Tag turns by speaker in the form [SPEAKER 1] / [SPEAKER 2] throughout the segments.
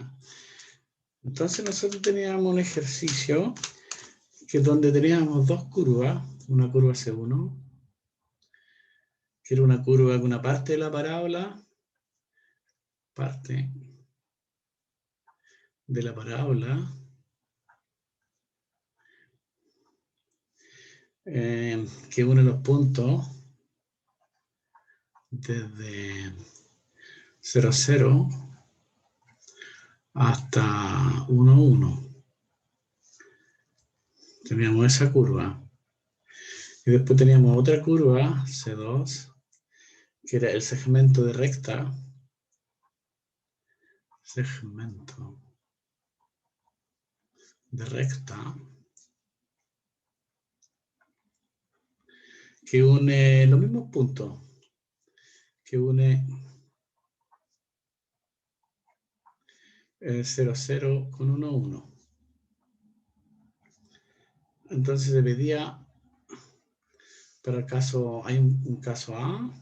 [SPEAKER 1] ¿ya? Entonces nosotros teníamos un ejercicio que donde teníamos dos curvas, una curva C1, que era una curva con una parte de la parábola, que une los puntos desde 0, 0 hasta 1, 1. Teníamos esa curva. Y después teníamos otra curva, C2, que era el segmento de recta. Segmento de recta. Que une los mismos puntos. Que une 0, 0 con 1, 1. Entonces se pedía, para el caso, hay un caso A,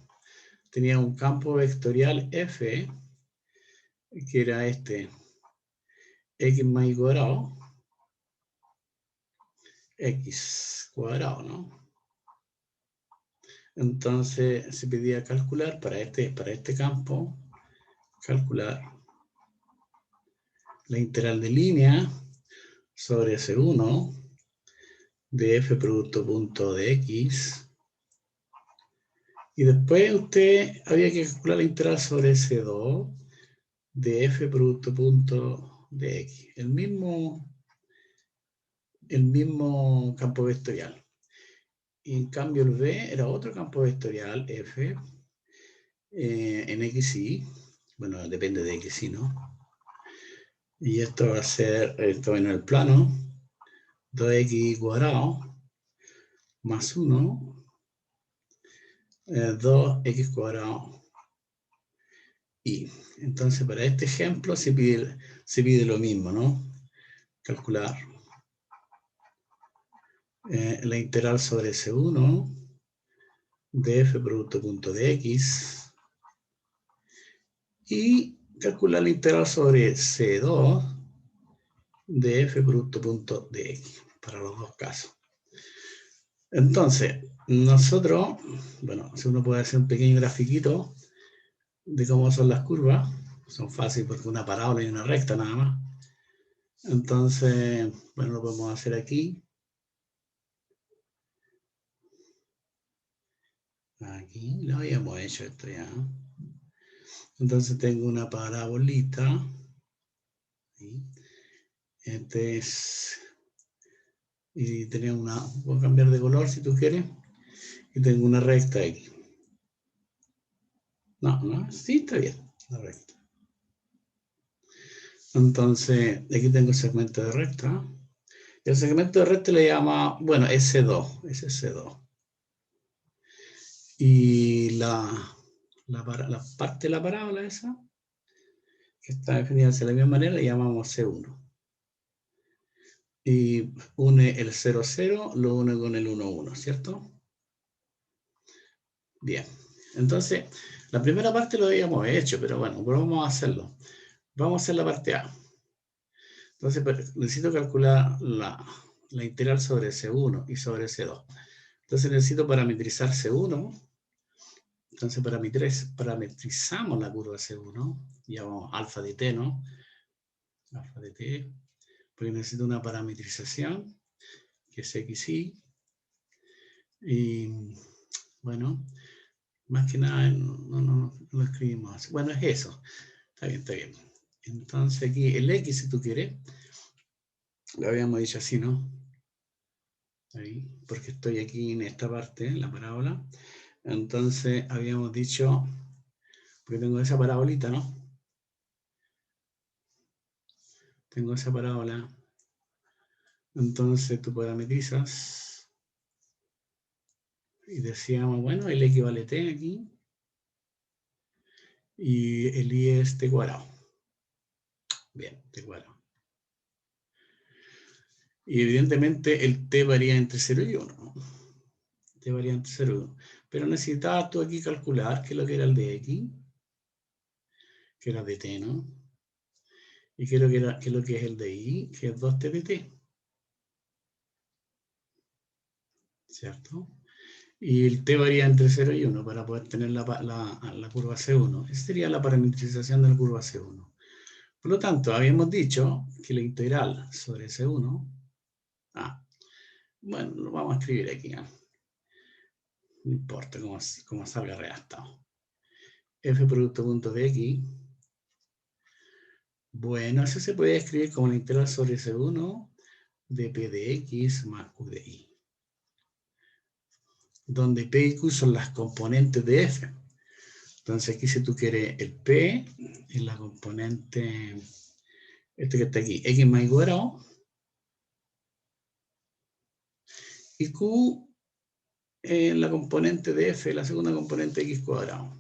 [SPEAKER 1] tenía un campo vectorial F, que era este, x más y cuadrado, x cuadrado, ¿no? Entonces se pedía calcular para este campo, calcular la integral de línea sobre S1 de f producto punto de x. Y después usted había que calcular la integral sobre S2 de f producto punto de x. El mismo campo vectorial. Y en cambio el B era otro campo vectorial, F, en XY. Bueno, depende de XY, ¿no? Y esto va a ser, esto en el plano, 2x cuadrado más 1, 2x cuadrado y. Entonces para este ejemplo se pide lo mismo, ¿no? Calcular la integral sobre S1 de f producto punto de x y calcular la integral sobre C2 de f producto punto de x para los dos casos. Entonces, nosotros, bueno, si uno puede hacer un pequeño grafiquito de cómo son las curvas, son fáciles porque una parábola y una recta nada más. Entonces, bueno, lo podemos hacer aquí. Aquí lo habíamos hecho esto ya. Entonces tengo una parabolita. Ahí. Este es. Y tenía una. Puedo cambiar de color si tú quieres. Y tengo una recta aquí. No, sí está bien, la recta. Entonces, aquí tengo el segmento de recta. El segmento de recta le llama, bueno, S2, ese es S2. Y la parte de la parábola esa, que está definida de la misma manera, le llamamos C1. Y une el 0, 0, lo une con el 1, 1, ¿cierto? Bien. Entonces, la primera parte lo habíamos hecho, pero bueno, vamos a hacerlo. Vamos a hacer la parte A. Entonces, necesito calcular la integral sobre C1 y sobre C2. Entonces, necesito parametrizar C1. Entonces, parametrizamos la curva C1. Llamamos alfa de t, ¿no? Alfa de t. Porque necesito una parametrización, que es XY. Y, bueno, más que nada, no lo escribimos así. Bueno, es eso. Está bien. Entonces, aquí el X, si tú quieres, lo habíamos dicho así, ¿no? Ahí, porque estoy aquí en esta parte, en la parábola. Entonces, habíamos dicho, porque tengo esa parabolita, ¿no? Tengo esa parábola. Entonces, tú parametrizas. Y decíamos, bueno, el X vale T aquí. Y el Y es T cuadrado. Bien, T cuadrado. Y evidentemente el T varía entre 0 y 1, ¿no? T varía entre 0 y 1. Pero necesitabas tú aquí calcular qué es lo que era el de X, que era de T, ¿no? ¿Y qué es lo que es el de I? Que es 2t de t. ¿Cierto? Y el t varía entre 0 y 1 para poder tener la curva C1. Esa sería la parametrización de la curva C1. Por lo tanto, habíamos dicho que la integral sobre C1... bueno, lo vamos a escribir aquí. No importa cómo salga redactado. F producto punto de X. Bueno, eso se puede escribir como la integral sobre C1 de P de X más Q de Y. Donde P y Q son las componentes de F. Entonces aquí si tú quieres el P es la componente, este que está aquí, X más Y cuadrado, y Q es la componente de F, la segunda componente de X cuadrado.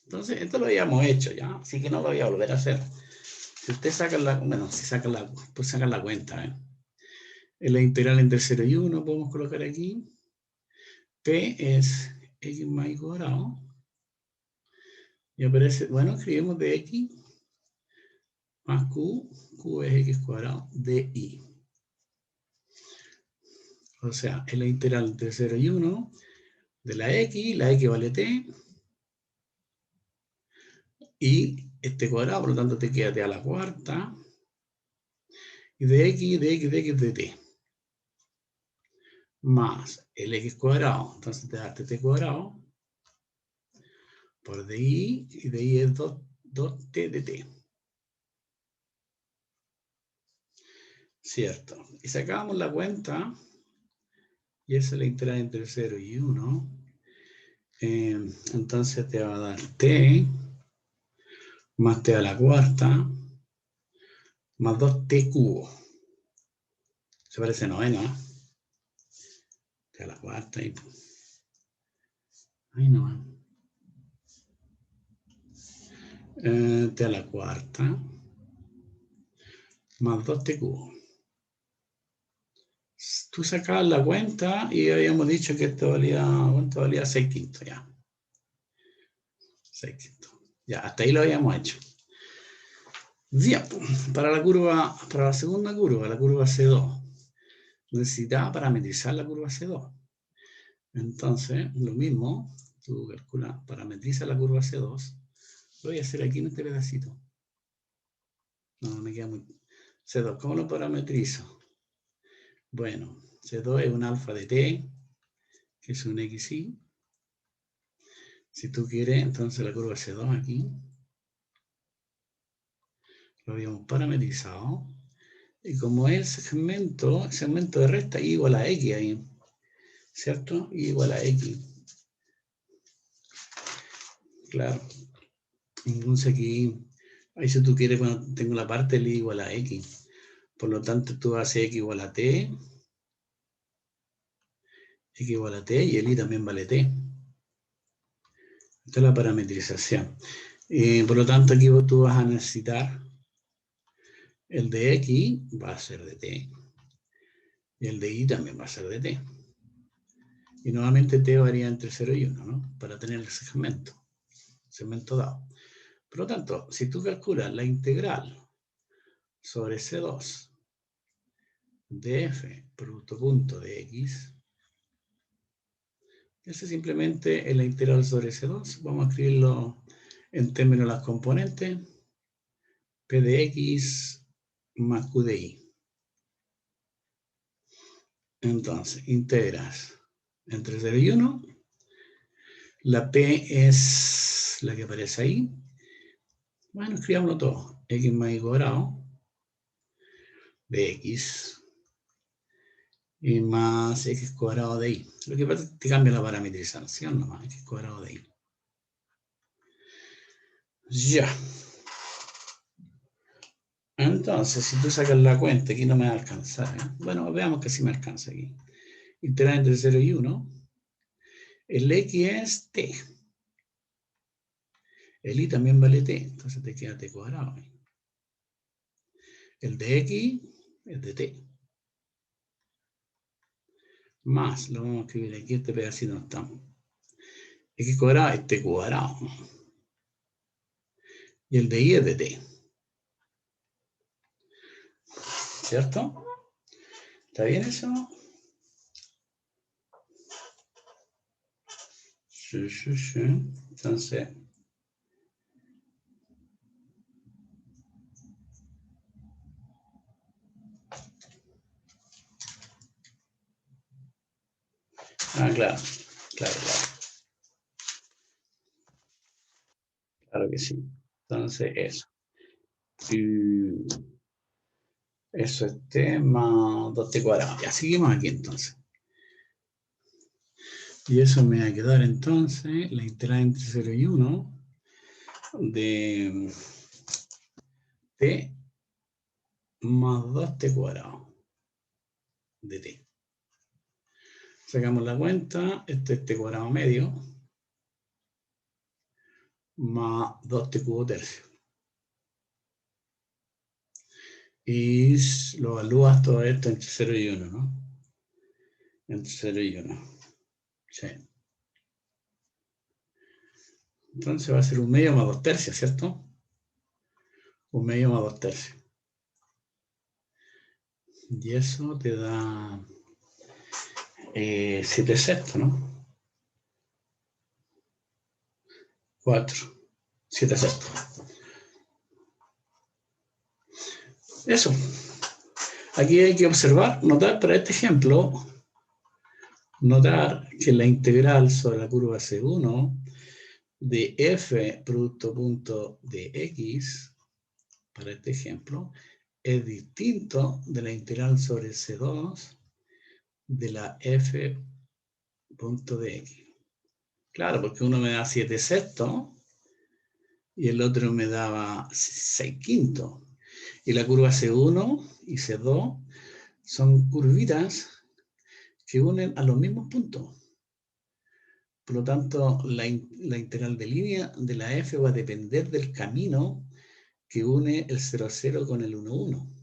[SPEAKER 1] Entonces, esto lo habíamos hecho ya, así que no lo voy a volver a hacer. Si usted saca pues sacan la cuenta, ¿eh? En la integral entre 0 y 1 podemos colocar aquí. P es X más Y cuadrado. Y aparece, bueno, escribimos de X más Q, Q es X cuadrado de Y. O sea, es la integral entre 0 y 1 de la X vale T, y este cuadrado, por lo tanto te queda T a la cuarta, y de X de T, más el X cuadrado, entonces te da T cuadrado, por DI, y DI es 2T de T. Cierto. Y sacamos la cuenta, y esa es la integral entre 0 y 1. Entonces te va a dar T, más T a la cuarta, más 2T cubo. Se parece noveno, ¿eh? T a la cuarta y... Ay, no. T a la cuarta, más 2T cubo. Tú sacabas la cuenta y habíamos dicho que esto valía 6 quintos ya. 6 quintos. Ya, hasta ahí lo habíamos hecho. Bien, para la segunda curva, la curva C2, necesitaba parametrizar la curva C2. Entonces, lo mismo, tú calculas, parametriza la curva C2. Lo voy a hacer aquí en este pedacito. No, me queda muy... C2, ¿cómo lo parametrizo? Bueno, C2 es un alfa de T, que es un XY. Si tú quieres, entonces la curva C2 aquí, lo habíamos parametrizado. Y como es segmento de recta, y igual a X ahí, ¿cierto? Y igual a X. Claro. Entonces aquí, ahí si tú quieres, bueno, tengo la parte del I igual a X. Por lo tanto, tú haces X igual a T, X igual a T, y el I también vale T. Esta es la parametrización. Por lo tanto, aquí tú vas a necesitar el de X, va a ser de T, y el de Y también va a ser de T. Y nuevamente T varía entre 0 y 1, ¿no? Para tener el segmento dado. Por lo tanto, si tú calculas la integral sobre C2 de F producto punto de X, ese simplemente es la integral sobre C2. Vamos a escribirlo en términos de las componentes. P de X más Q de Y. Entonces, integras entre 0 y 1. La P es la que aparece ahí. Bueno, escribámoslo todo. X más Y cuadrado de X y más X cuadrado de Y. Lo que pasa es que te cambia la parametrización nomás. X cuadrado de Y. Ya. Entonces, si tú sacas la cuenta, aquí no me va a alcanzar, ¿eh? Bueno, veamos que sí me alcanza aquí. Integral entre 0 y 1. El X es T. El Y también vale T. Entonces te queda T cuadrado. El de X es de T. Más, lo vamos a escribir aquí, este pedacito no estamos. X cuadrado es T cuadrado. Y el de I es de t. ¿Cierto? ¿Está bien eso? Sí, sí, sí. Entonces, claro, claro, claro. Claro que sí. Entonces, eso. Y eso es t más 2t cuadrado. Ya seguimos aquí entonces. Y eso me va a quedar entonces la integral entre 0 y 1 de t más 2t cuadrado de t. Sacamos la cuenta, este es t cuadrado medio más 2t cubo tercio. Y lo evalúas todo esto entre 0 y 1, ¿no? Entre 0 y 1. Sí. Entonces va a ser 1/2 más 2 tercios, ¿cierto? 1/2 más 2 tercios. Y eso te da 7 sextos, ¿no? 4. 7 sextos. Eso. Aquí hay que observar, notar para este ejemplo, notar que la integral sobre la curva C1 de f producto punto de x, para este ejemplo, es distinto de la integral sobre C2 de la f punto de x. Claro, porque uno me da 7 sextos y el otro me daba 6 quintos. Y la curva C1 y C2 son curvitas que unen a los mismos puntos. Por lo tanto, la integral de línea de la f va a depender del camino que une el 0, 0 con el 1, 1.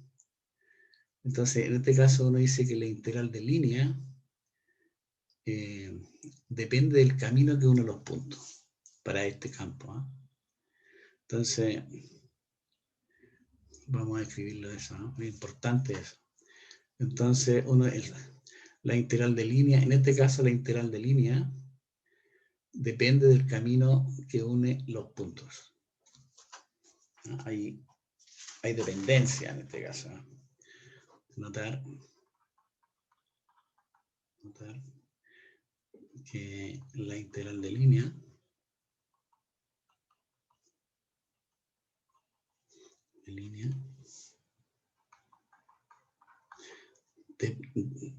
[SPEAKER 1] Entonces, en este caso uno dice que la integral de línea depende del camino que une los puntos para este campo. Entonces, vamos a escribirlo eso, ¿no? Muy importante eso. Entonces, la integral de línea, en este caso la integral de línea, depende del camino que une los puntos. Hay dependencia en este caso. Notar que la integral de línea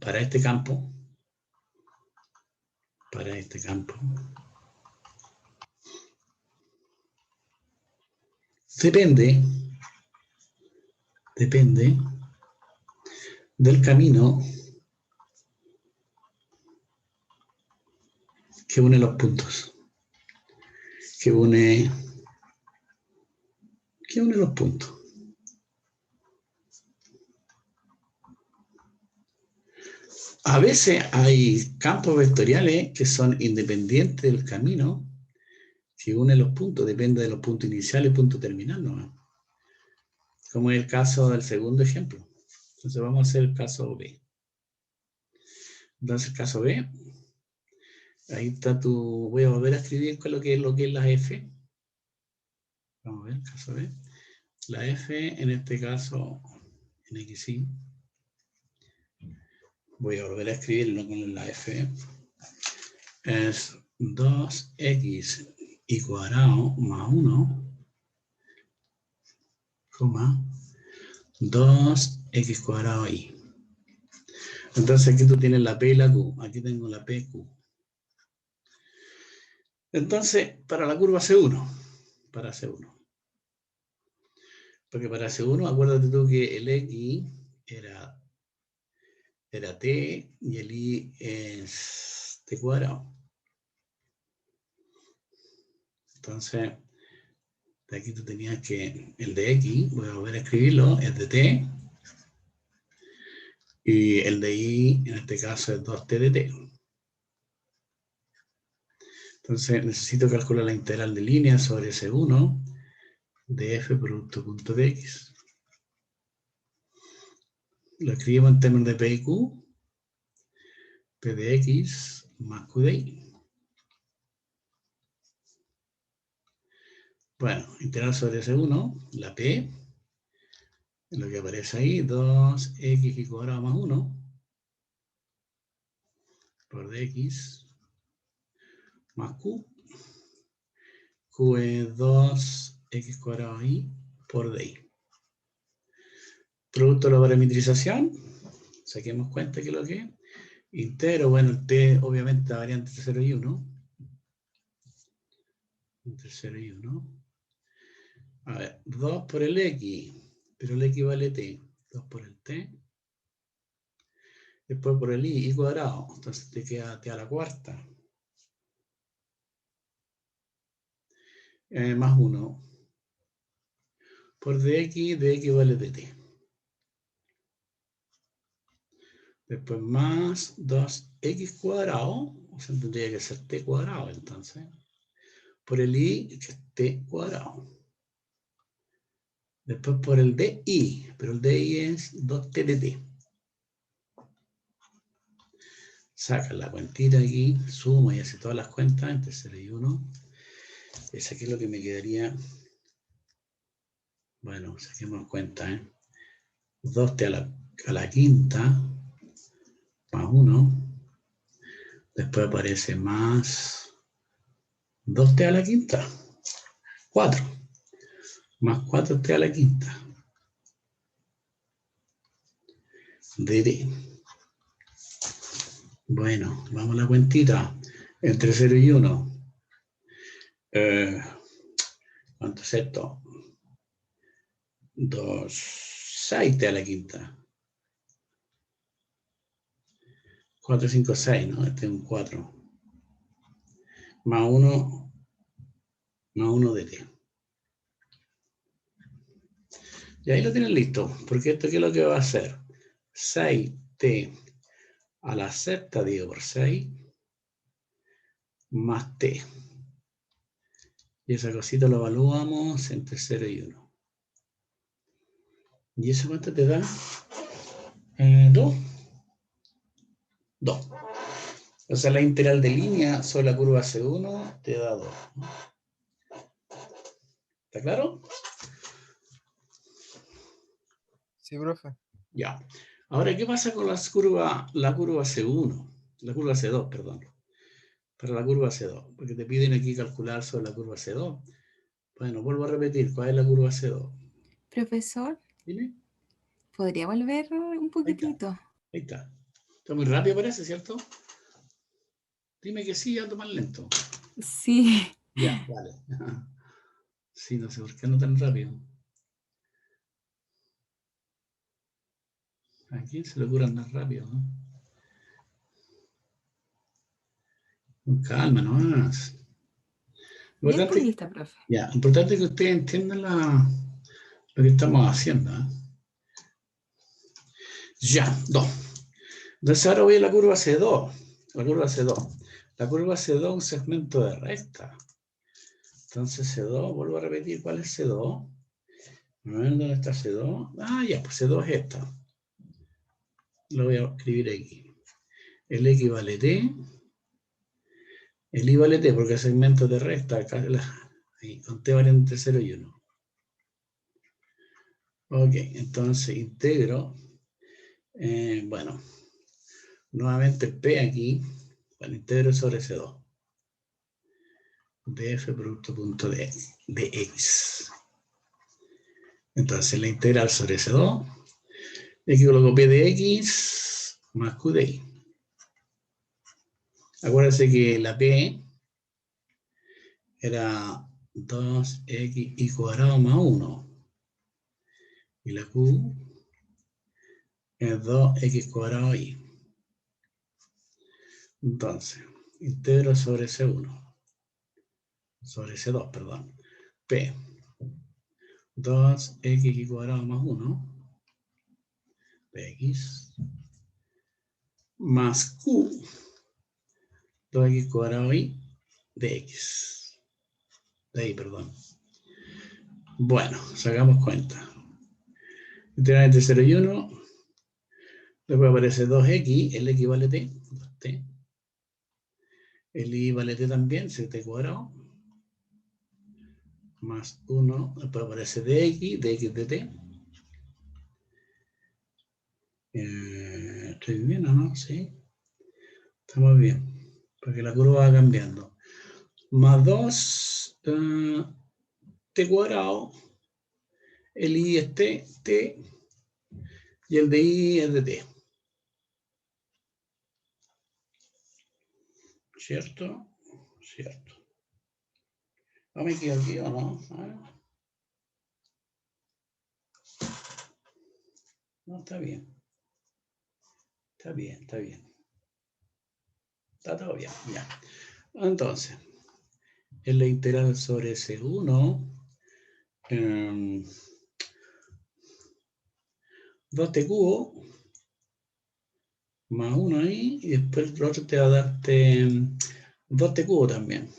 [SPEAKER 1] para este campo, depende del camino que une los puntos, que une los puntos. A veces hay campos vectoriales que son independientes del camino que une los puntos, depende de los puntos iniciales y punto terminal, ¿no? Como es el caso del segundo ejemplo. Entonces vamos a hacer el caso B. Entonces el caso B, ahí está voy a volver a escribir con lo que es la F. Vamos a ver, caso B. La F, en este caso, en XY, voy a volver a escribirlo con la F, es 2x y cuadrado más 1, 2x cuadrado y. Entonces aquí tú tienes la P y la Q. Aquí tengo la P, Q. Entonces, para la curva C1, porque para C1, acuérdate tú que el X era T y el Y es T cuadrado. Entonces, de aquí tú tenías que el de X, voy a volver a escribirlo, es de T. Y el de Y, en este caso, es 2T de T. Entonces, necesito calcular la integral de línea sobre C1 de f producto punto de x. Lo escribimos en términos de p y q. P de x más q de y. Bueno, integral sobre S1, la p, lo que aparece ahí, 2x cuadrado más 1 por dx más q. Q es 2x cuadrado y por dy. Producto de la parametrización, saquemos cuenta que lo que es. Integro, bueno, el t obviamente varía entre 0 y 1. Entre 0 y 1. A ver, 2 por el x, pero el x vale t. 2 por el t. Después por el y cuadrado. Entonces te queda t a la cuarta. Más 1. Por dx vale dt. Después más 2x cuadrado. O sea, tendría que ser t cuadrado entonces. Por el y, que es t cuadrado. Después por el di, pero el di es 2t de t. Saca la cuentita aquí, suma y hace todas las cuentas entre 0 y 1. Ese aquí es lo que me quedaría. Bueno, saquemos cuenta, 2t a la quinta más 1. Después aparece más 2t a la quinta. 4. Más 4t a la quinta. dt. Bueno, vamos a la cuentita. Entre 0 y 1. ¿Cuánto es esto? 6t a la quinta. 4, 5, 6, ¿no? Este es un 4. Más 1 de t. Y ahí lo tienen listo, porque esto ¿qué es lo que va a hacer? 6t a la sexta dividido por 6 más t. Y esa cosita lo evaluamos entre 0 y 1. ¿Y eso cuánto te da? 2. 2. O sea, la integral de línea sobre la curva C1 te da 2. ¿Está claro?
[SPEAKER 2] Sí, profe.
[SPEAKER 1] Ya. Ahora, ¿qué pasa con la curva C1? La curva C2, perdón. Para la curva C2. Porque te piden aquí calcular sobre la curva C2. Bueno, vuelvo a repetir. ¿Cuál es la curva C2?
[SPEAKER 3] Profesor,
[SPEAKER 1] ¿Dime?
[SPEAKER 3] ¿podría volver un
[SPEAKER 1] Ahí está.
[SPEAKER 3] poquitito?
[SPEAKER 1] Ahí está. Está muy rápido, parece, ¿cierto? Dime que sí, ando más lento.
[SPEAKER 3] Sí.
[SPEAKER 1] Ya, vale. Sí, no sé por qué no tan rápido. ¿A quién se le ocurre andar rápido? ¿No? Con calma nomás.
[SPEAKER 3] Ya estoy
[SPEAKER 1] Importante,
[SPEAKER 3] lista, profe.
[SPEAKER 1] ya, importante que ustedes entiendan lo que estamos haciendo. Ya, 2. Entonces ahora voy a la curva C2. La curva C2. La curva C2 es un segmento de recta. Entonces C2, vuelvo a repetir cuál es C2. A ver, ¿dónde está C2? Ah, ya, pues C2 es esta. Lo voy a escribir aquí. El X vale T. El Y vale T porque el segmento de recta. Acá, ahí, con T vale entre 0 y 1. Ok, entonces integro. Bueno, nuevamente el P aquí. Bueno, integro sobre C2. De f producto punto de x. Entonces la integral sobre S2. Aquí coloco p de x más q de y. Acuérdense que la p era 2x cuadrado más 1. Y la q es 2x cuadrado y. Entonces, integro sobre C1. Sobre C2, perdón. P. 2x cuadrado más 1. De x. Más q. 2x cuadrado y de x. De ahí, perdón. Bueno, sacamos cuenta. Integral entre 0 y 1. Después aparece 2x, el x vale t, 2t. El y vale t también, 7t cuadrado. Más 1, después aparece dx de t. ¿Estoy bien o no? Sí. Estamos bien. Porque la curva va cambiando. Más 2, t cuadrado. El y es t, y el de y es de t. ¿Cierto? Cierto. ¿No me equivoqué o no? No, está bien. Está bien, está bien. Está todo bien, ya. Entonces, en la integral sobre C1, 2t cubo, más 1 ahí, y después el otro te va a darte 2t cubo también.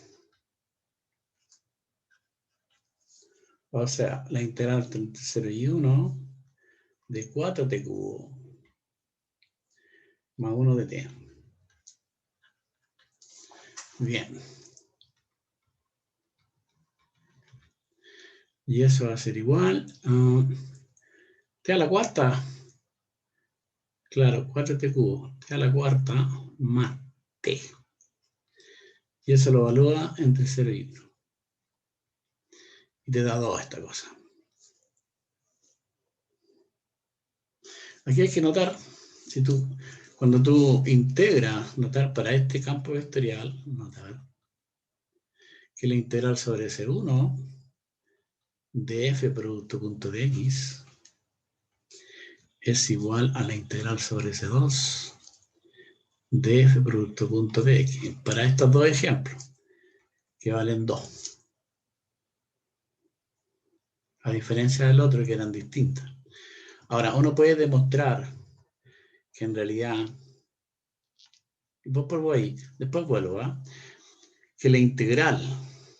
[SPEAKER 1] O sea, la integral entre 0 y 1 de 4t cubo más 1 de t. Bien. Y eso va a ser igual a t a la cuarta. Claro, 4t cubo, t a la cuarta más t. Y eso lo evalúa entre 0 y 1. Y te da 2 esta cosa. Aquí hay que notar, cuando tú integras, notar para este campo vectorial, notar que la integral sobre C1 de f producto punto de x es igual a la integral sobre C2 de f producto punto de x. Para estos dos ejemplos, que valen 2. A diferencia del otro, que eran distintas. Ahora, uno puede demostrar que en realidad, después vuelvo, que la integral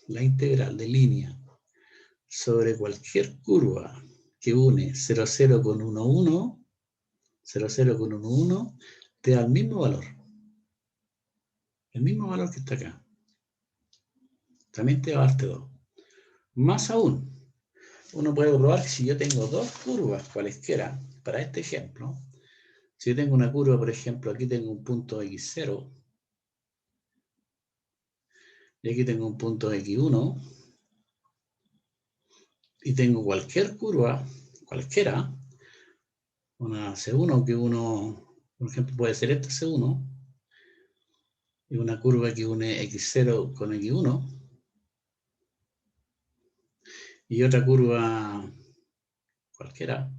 [SPEAKER 1] de línea sobre cualquier curva que une 0, 0 con 1, 1, 0, 0 con 1, 1, te da el mismo valor. El mismo valor que está acá. También te va a darte 2. Más aún, uno puede probar que si yo tengo dos curvas, cualesquiera, para este ejemplo, si yo tengo una curva, por ejemplo, aquí tengo un punto x0, y aquí tengo un punto x1, y tengo cualquier curva, cualquiera, una C1, que uno, por ejemplo, puede ser esta C1, y una curva que une x0 con x1, y otra curva cualquiera,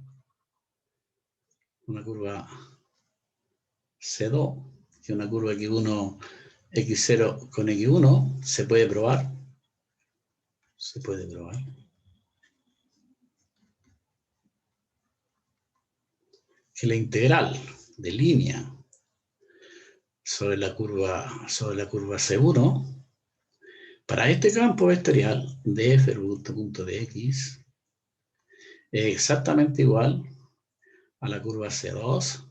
[SPEAKER 1] una curva C2, que es una curva x1, x0 con x1, se puede probar. Se puede probar. Que la integral de línea sobre la curva C1, para este campo vectorial de f producto punto de x, es exactamente igual a la curva C2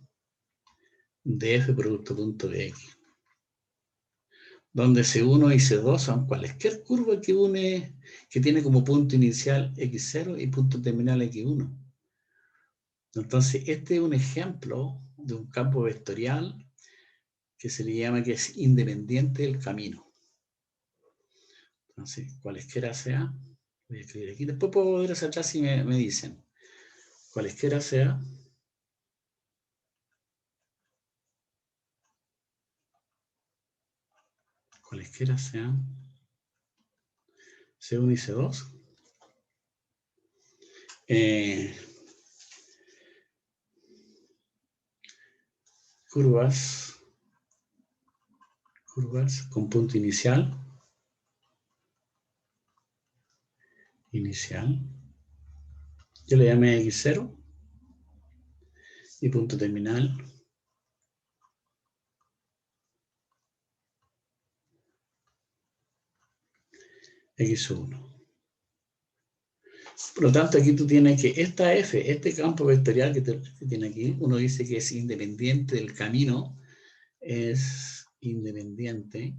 [SPEAKER 1] de f producto punto de x, donde C1 y C2 son cualquier curva que tiene como punto inicial x0 y punto terminal x1. Entonces, este es un ejemplo de un campo vectorial que se le llama que es independiente del camino. Entonces, cualesquiera sea, voy a escribir aquí, después puedo volver hacia atrás si me dicen, cualesquiera sea, C1 y C2, curvas con punto inicial, yo le llamé x0, y punto terminal, x1. Por lo tanto, aquí tú tienes que esta F, este campo vectorial que tiene aquí, uno dice que es independiente del camino, es independiente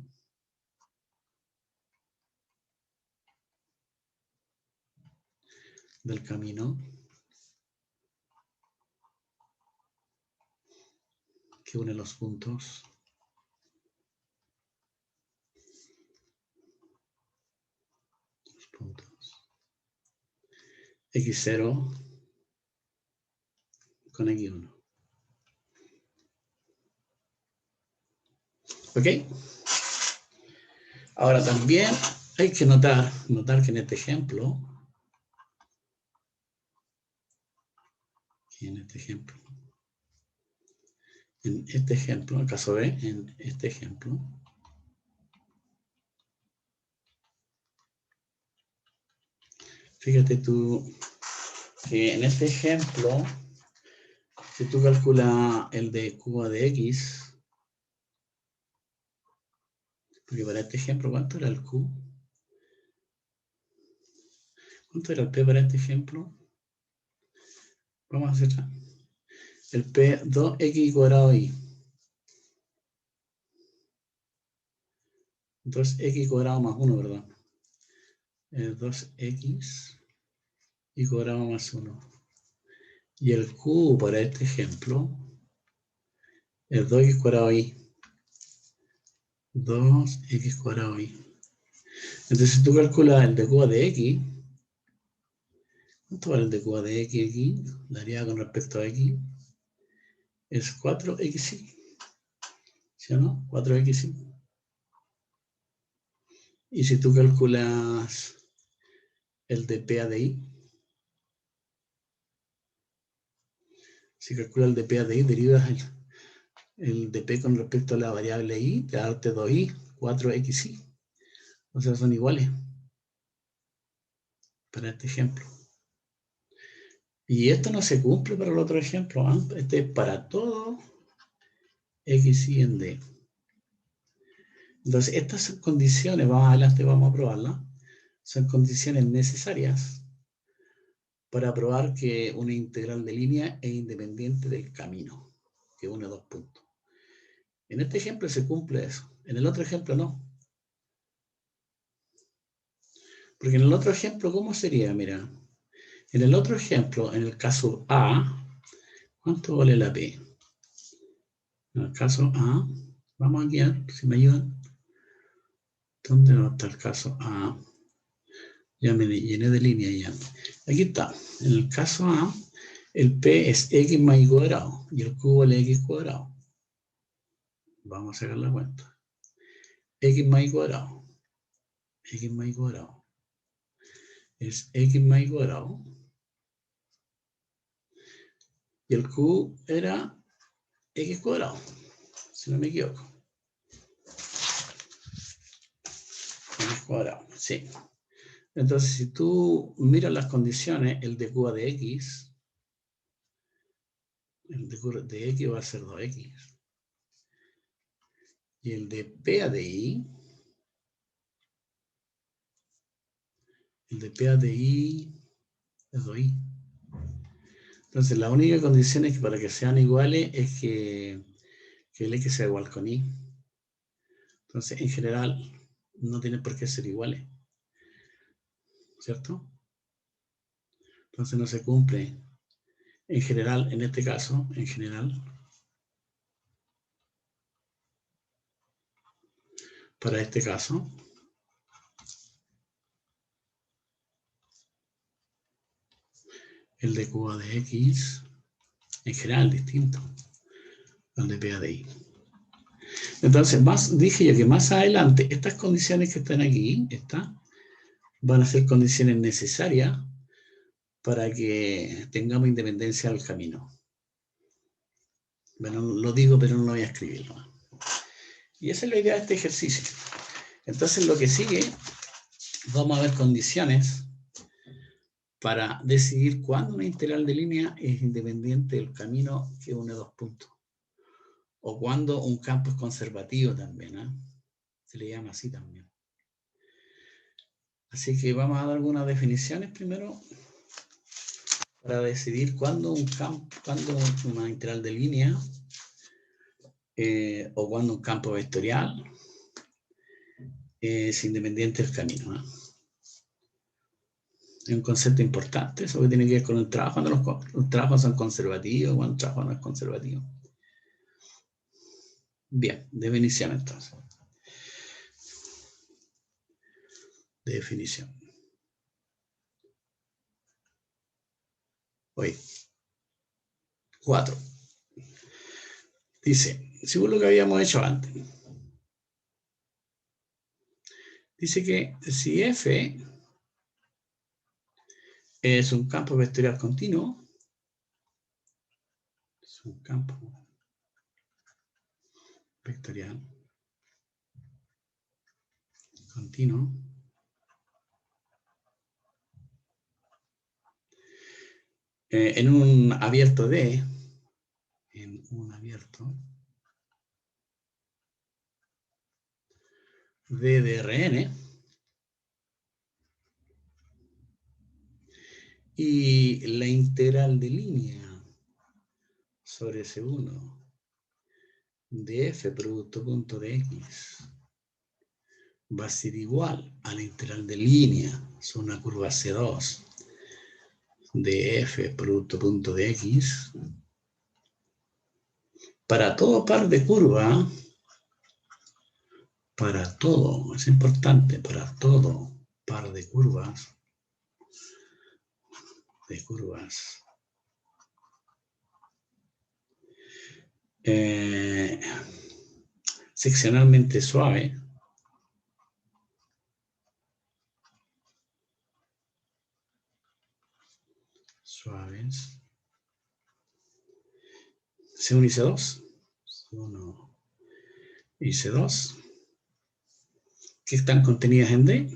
[SPEAKER 1] del camino que une los puntos X0 con X1. ¿Ok? Ahora también hay que notar que en este ejemplo, en este ejemplo, el caso B, en este ejemplo, fíjate tú que en este ejemplo, si tú calculas el de Q de X, porque para este ejemplo, ¿cuánto era el Q? ¿Cuánto era el P para este ejemplo? Vamos a hacer el P 2X cuadrado Y. 2X cuadrado más 1, ¿verdad? 2X y cuadrado más 1. Y el Q para este ejemplo es 2X cuadrado Y. 2X cuadrado Y. Entonces, si tú calculas el de Q de X, ¿cuánto vale el de Q de X aquí? Daría con respecto a X. Es 4XY. ¿Sí o no? 4XY. Y si tú calculas el de PA de Y, si calculas el de PA de Y, derivas el de P con respecto a la variable Y, te da 2Y, 4XY. O sea, son iguales para este ejemplo. Y esto no se cumple para el otro ejemplo, ¿eh? Este es para todo X y en D. Entonces, estas condiciones, más adelante vamos a probarlas, son condiciones necesarias para probar que una integral de línea es independiente del camino que une dos puntos. En este ejemplo se cumple eso, en el otro ejemplo no. Porque en el otro ejemplo, ¿cómo sería? Mira, en el otro ejemplo, en el caso A, ¿cuánto vale la P? En el caso A, vamos aquí a ver si me ayudan. ¿Dónde no está el caso A? Ya me llené de línea ya. Aquí está. En el caso A, el P es X más Y cuadrado y el Q vale X cuadrado. Vamos a sacar la cuenta. X más Y cuadrado. X más Y cuadrado. Es X más Y cuadrado. Y el Q era X cuadrado, si no me equivoco. X cuadrado, sí. Entonces, si tú miras las condiciones, el de Q de X, el de Q de X va a ser 2X. Y el de P de Y, el de P de Y es 2Y. Entonces, la única condición es que para que sean iguales es que el X sea igual con Y. Entonces, en general, no tienen por qué ser iguales. ¿Cierto? Entonces, no se cumple. En general, en este caso, en general, para este caso, el de Q de X, en general, distinto al de P de Y. Entonces, dije yo que más adelante, estas condiciones que están aquí, van a ser condiciones necesarias para que tengamos independencia del camino. Bueno, lo digo, pero no lo voy a escribir. Y esa es la idea de este ejercicio. Entonces, lo que sigue, vamos a ver condiciones para decidir cuándo una integral de línea es independiente del camino que une dos puntos. O cuando un campo es conservativo también, ¿eh? Se le llama así también. Así que vamos a dar algunas definiciones primero para decidir cuándo una integral de línea o cuándo un campo vectorial es independiente del camino. Es un concepto importante, eso que tiene que ver con el trabajo, cuando los trabajos son conservativos, cuando el trabajo no es conservativo. Bien, definición entonces. Definición. Hoy. 4. Dice, según lo que habíamos hecho antes. Dice que si F es un campo vectorial continuo, es un campo vectorial continuo, en un abierto D, D de Rn, y la integral de línea sobre S1 de F producto punto de X va a ser igual a la integral de línea sobre una curva C2 de F producto punto de X para todo par de curva, para todo, es importante, para todo par de curvas, seccionalmente suaves, C1 y C2, C1 y C2, que están contenidas en D,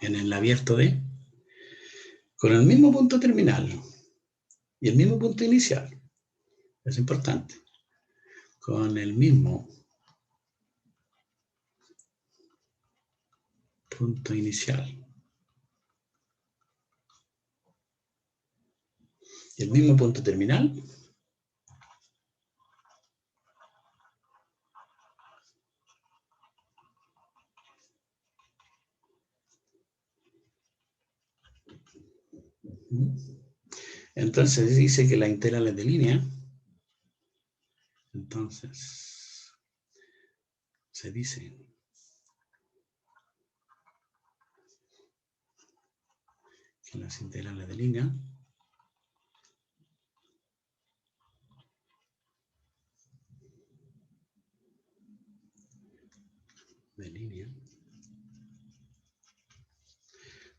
[SPEAKER 1] en el abierto D, con el mismo punto terminal y el mismo punto inicial. Es importante. Con el mismo punto inicial y el mismo punto terminal. Entonces dice que la integral es de línea. Entonces se dice que las integrales de línea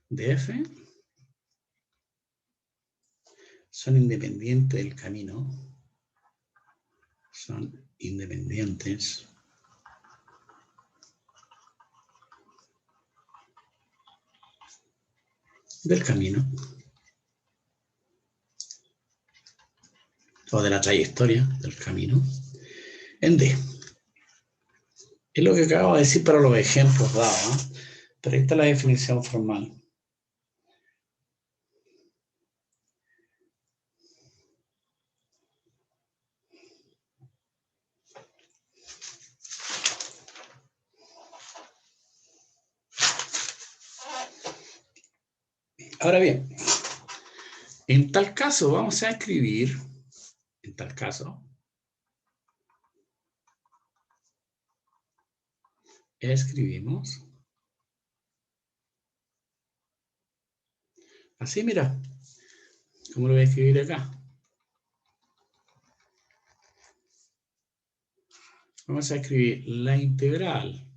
[SPEAKER 1] de F son independientes del camino, son independientes del camino o de la trayectoria del camino en D. Es lo que acabo de decir para los ejemplos dados, ¿eh? Pero ahí está la definición formal. Ahora bien, en tal caso vamos a escribir, escribimos así, mira, ¿cómo lo voy a escribir acá? Vamos a escribir la integral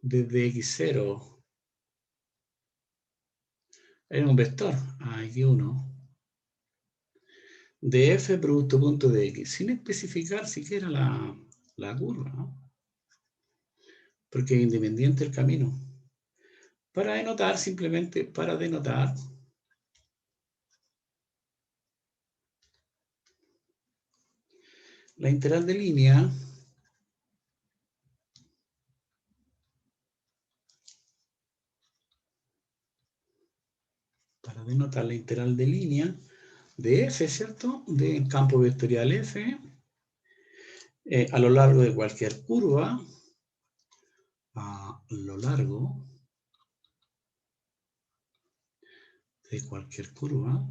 [SPEAKER 1] desde x0 en un vector, x1, de f producto punto de x, sin especificar siquiera la curva, ¿no? Porque es independiente del camino. Para denotar, simplemente para denotar la integral de línea denotar la integral de línea de f, ¿cierto? Del campo vectorial f a lo largo de cualquier curva, a lo largo de cualquier curva,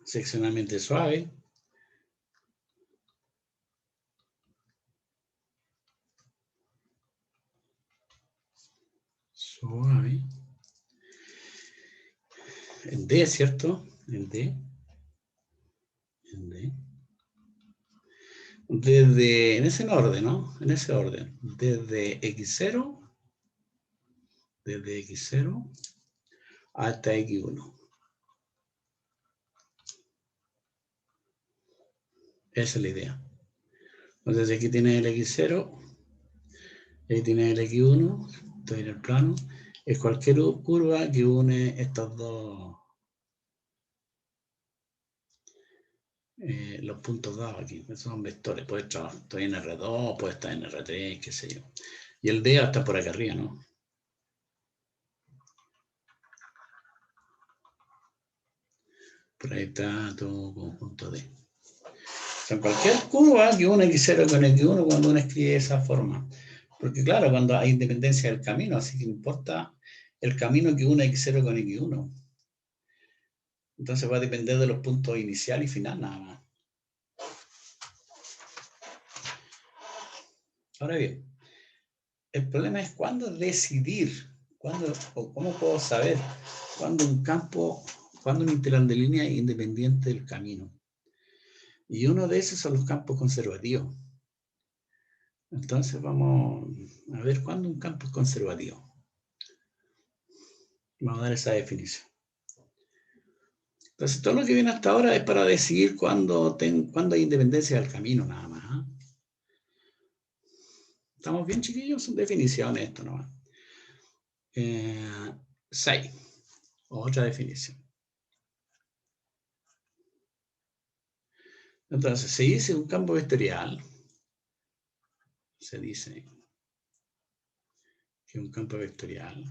[SPEAKER 1] seccionalmente suave, en D, ¿cierto? En D. En ese orden, ¿no? En ese orden. Desde X0 hasta X1. Esa es la idea. Entonces aquí tiene el X0, aquí tiene el X1, estoy en el plano. Es cualquier curva que une estos dos, los puntos dados aquí. Esos son vectores. Puede estar, estoy en R2, puede estar en R3, qué sé yo. Y el D está por acá arriba, ¿no? Por ahí está todo conjunto D. O sea, cualquier curva que une X0 con X1 cuando uno escribe de esa forma. Porque claro, cuando hay independencia del camino, así que importa el camino que une X0 con X1. Entonces va a depender de los puntos inicial y final nada más. Ahora bien, el problema es cuándo decidir, cuándo, o cómo puedo saber cuándo un integral de línea es independiente del camino. Y uno de esos son los campos conservativos. Entonces vamos a ver cuándo un campo es conservativo. Vamos a dar esa definición. Entonces todo lo que viene hasta ahora es para decidir cuándo hay independencia del camino nada más. ¿Estamos bien, chiquillos? Son definiciones esto nomás. 6. Otra definición. Entonces, se dice un campo vectorial. Se dice que un campo vectorial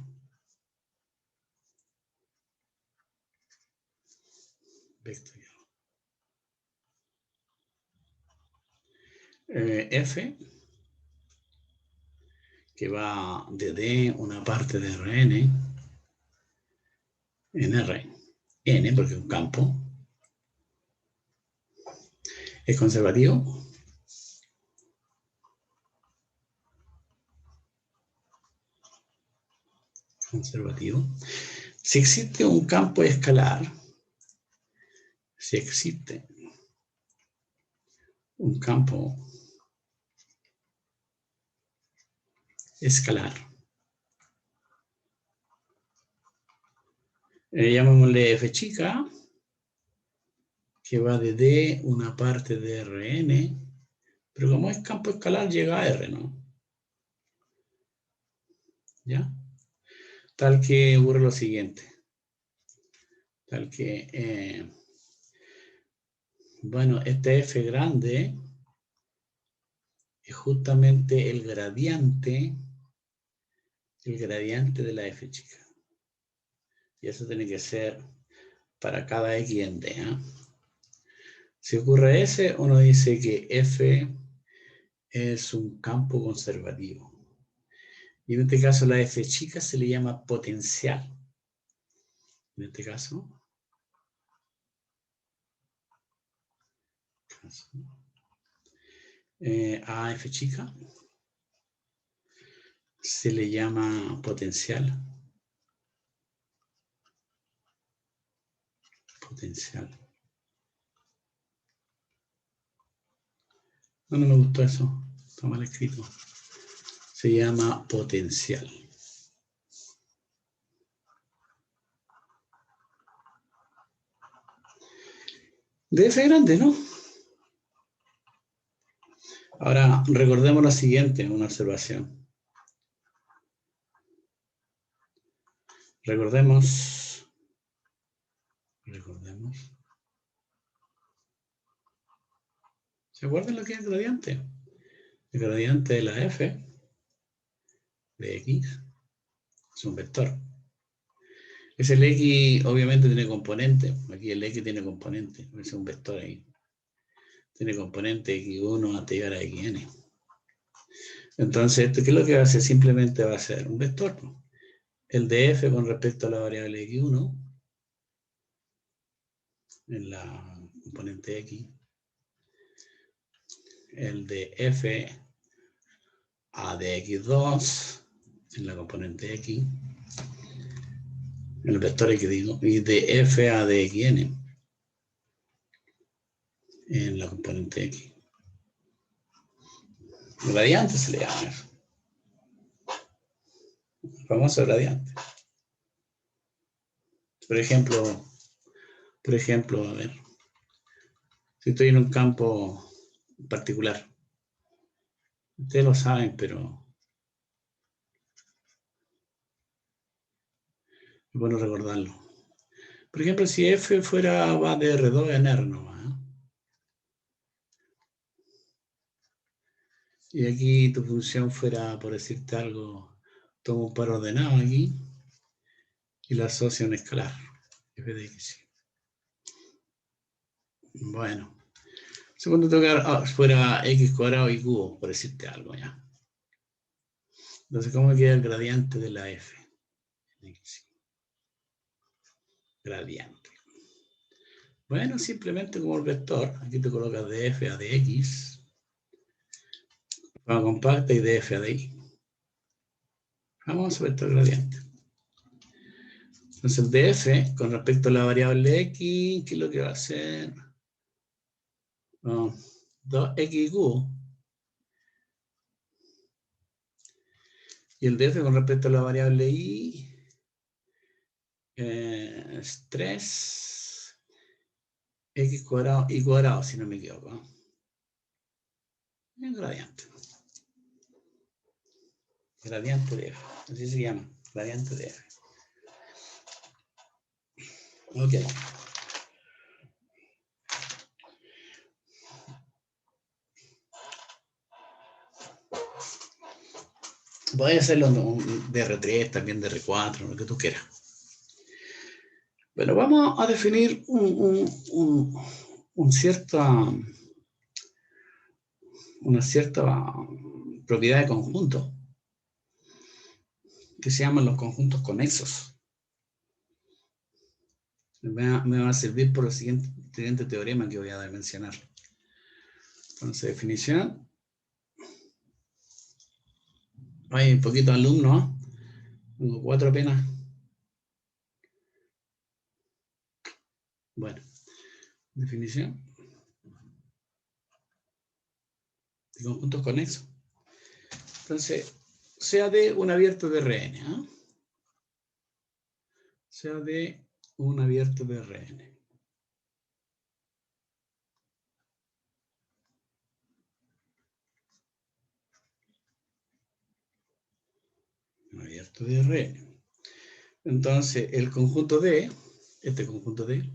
[SPEAKER 1] F, que va de D una parte de Rn en R. N, porque es un campo. ¿Es conservativo? Conservativo. Si existe un campo escalar, si existe un campo escalar, llamémosle F chica, que va de D una parte de Rn, pero como es campo escalar llega a R, ¿no? ¿Ya? Tal que ocurre lo siguiente. Tal que, bueno, este F grande es justamente el gradiente de la F chica. Y eso tiene que ser para cada X en D. Si ocurre ese, uno dice que F es un campo conservativo. Y en este caso la F chica se le llama potencial. En este caso, a F chica se le llama potencial. No me gustó eso. Está mal escrito. Se llama potencial. De F grande, ¿no? Ahora, recordemos lo siguiente, una observación. Recordemos. ¿Se acuerdan lo que es el gradiente? El gradiente de la F de X es un vector. Es el X, obviamente tiene componente. Aquí el X tiene componente. Es un vector ahí. Tiene componente X1 hasta llegar a Xn. Entonces, ¿esto qué es lo que va a hacer? Simplemente va a ser un vector. El de f con respecto a la variable X1 en la componente X. El de f a de X2 en la componente X. El vector X digo. Y de f a de Xn en la componente X. Gradiente se le llama eso. El famoso gradiente. Por ejemplo, a ver, si estoy en un campo particular, ustedes lo saben, pero es bueno recordarlo. Por ejemplo, si f va de R2 en R nomás, ¿eh? Y aquí tu función fuera, por decirte algo, tomo un par ordenado aquí y la asocio a un escalar, f de x. Bueno, segundo tocar fuera x cuadrado y cubo, por decirte algo ya. Entonces, ¿cómo queda el gradiente de la f? Gradiente. Bueno, simplemente como el vector, aquí te colocas de f a de x, forma compacta y de f a de y. Vamos a vector gradiente. Entonces el de f con respecto a la variable x, ¿qué es lo que va a hacer? 2x cubo. Y el de f con respecto a la variable y es 3x cuadrado y cuadrado, si no me equivoco. El gradiente. Gradiente de f. Así se llama. Gradiente de f. Ok. Puede hacerlo de R3, también de R4, lo que tú quieras. Bueno, vamos a definir una cierta propiedad de conjunto que se llaman los conjuntos conexos. Me va a servir por el siguiente teorema que voy a mencionar. Entonces, definición. Hay un poquito de alumnos, ¿eh? Tengo 4 apenas. Bueno, definición de conjuntos conexos. Entonces, sea de un abierto de Rn, ¿eh? Sea de un abierto de Rn. Un abierto de Rn. Entonces, el conjunto D, este conjunto D,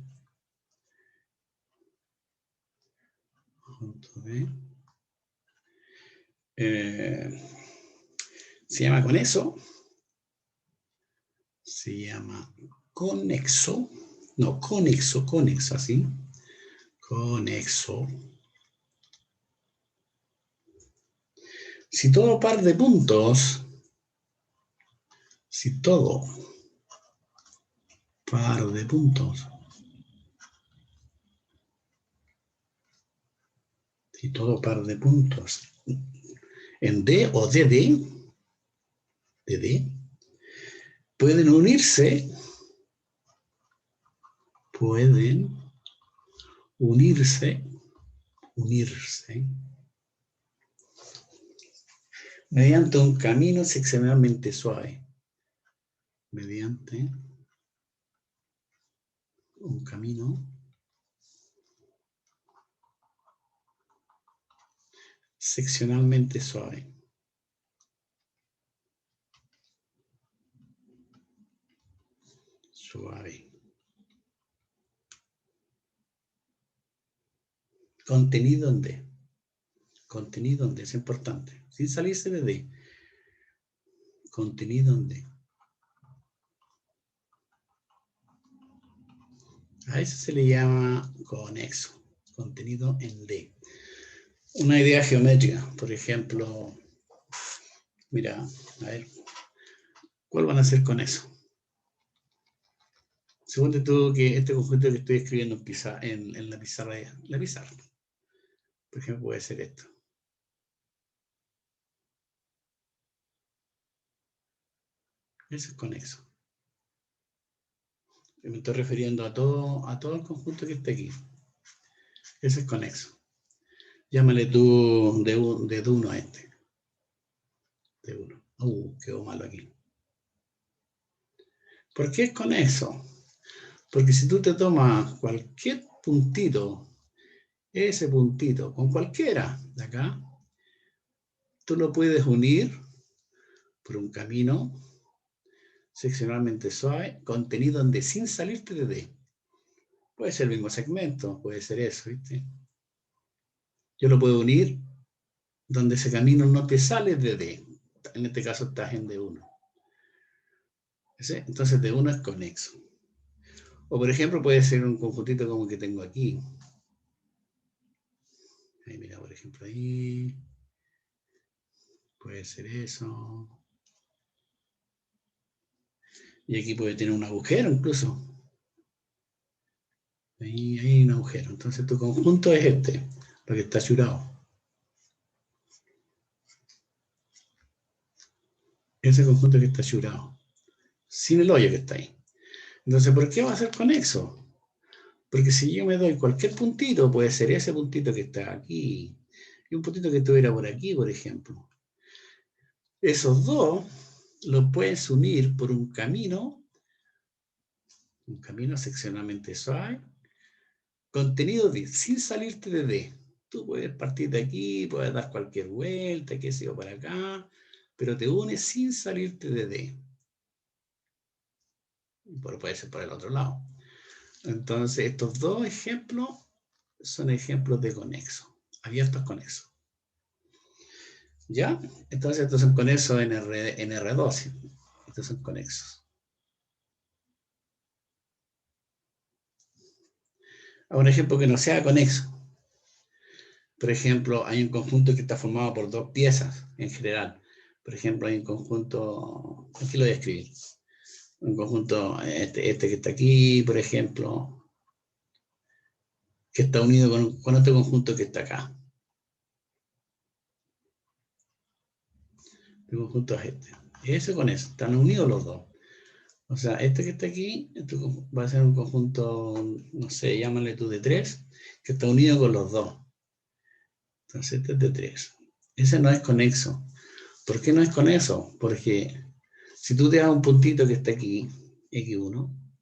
[SPEAKER 1] se llama conexo. Se llama conexo. No, conexo, así. Conexo. Si todo par de puntos, si todo par de puntos, si todo par de puntos en D o DD, pueden unirse, mediante un camino extremadamente suave. Mediante un camino seccionalmente suave. Suave. Contenido en D. Contenido en D es importante. Sin salirse de D. contenido en D. A eso se le llama conexo, contenido en D. Una idea geométrica, por ejemplo, mira, a ver, ¿cuál van a hacer con eso? Suponte tú que este conjunto que estoy escribiendo en la pizarra, por ejemplo, puede ser esto. Eso es conexo. Me estoy refiriendo a todo el conjunto que está aquí. Ese es conexo. Llámale tú de 1 a este. De 1. Quedó malo aquí. ¿Por qué es conexo? Porque si tú te tomas cualquier puntito, ese puntito, con cualquiera de acá, tú lo puedes unir por un camino seccionalmente suave, contenido en D, sin salirte de D. Puede ser el mismo segmento, puede ser eso, ¿viste? Yo lo puedo unir donde ese camino no te sale de D. En este caso estás en D1. ¿Sí? Entonces D1 es conexo. O por ejemplo puede ser un conjuntito como que tengo aquí. Ahí mira, por ejemplo, ahí. Puede ser eso. Y aquí puede tener un agujero incluso. Ahí hay un agujero. Entonces tu conjunto es este, lo que está churado. Ese conjunto que está churado. Sin el hoyo que está ahí. Entonces, ¿por qué va a ser conexo? Porque si yo me doy cualquier puntito, puede ser ese puntito que está aquí, y un puntito que estuviera por aquí, por ejemplo. Esos dos los puedes unir por un camino seccionalmente suave, contenido D, sin salirte de D. Tú puedes partir de aquí, puedes dar cualquier vuelta, qué sé yo, para acá, pero te unes sin salirte de D. Pero puede ser por el otro lado. Entonces, estos dos ejemplos son ejemplos de conexo, abiertos conexos. ¿Ya? Entonces, estos son conexos en R2. Estos son conexos. A un ejemplo que no sea conexo. Por ejemplo, hay un conjunto que está formado por dos piezas en general. Por ejemplo, hay un conjunto, aquí lo voy a escribir. Un conjunto, este que está aquí, por ejemplo, que está unido con otro conjunto que está acá. El conjunto es este. Ese con eso, están unidos los dos. O sea, este que está aquí, esto va a ser un conjunto, no sé, llámale tú de 3, que está unido con los dos. Entonces este es de 3. Ese no es conexo. ¿Por qué no es conexo? Porque si tú te das un puntito que está aquí, X1,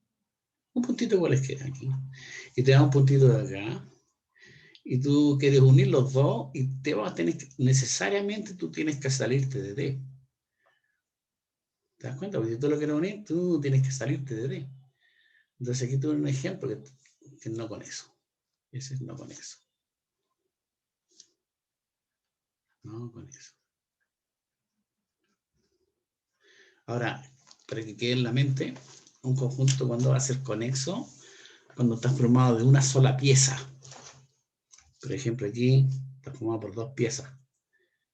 [SPEAKER 1] un puntito cualesquiera aquí, y te das un puntito de acá, y tú quieres unir los dos, y te vas a tener necesariamente tú tienes que salirte de D. ¿Te das cuenta? Porque si tú lo quieres unir, tú tienes que salirte de D. Entonces aquí tuve un ejemplo que no conexo. Ese es no conexo. No conexo. Ahora, para que quede en la mente, un conjunto cuando va a ser conexo, cuando está formado de una sola pieza. Por ejemplo, aquí está formado por dos piezas.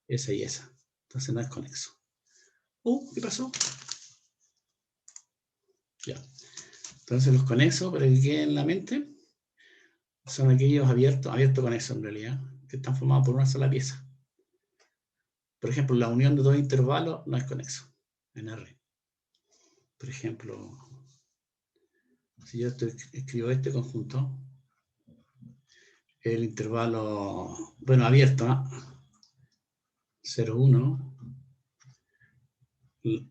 [SPEAKER 1] Esa y esa. Entonces no es conexo. ¿Qué pasó? Ya. Entonces los conexos, para que quede en la mente, son aquellos abiertos conexos en realidad, que están formados por una sola pieza. Por ejemplo, la unión de dos intervalos no es conexo en R. Por ejemplo, si yo escribo este conjunto, el intervalo, bueno, abierto, ¿no? 0, 1,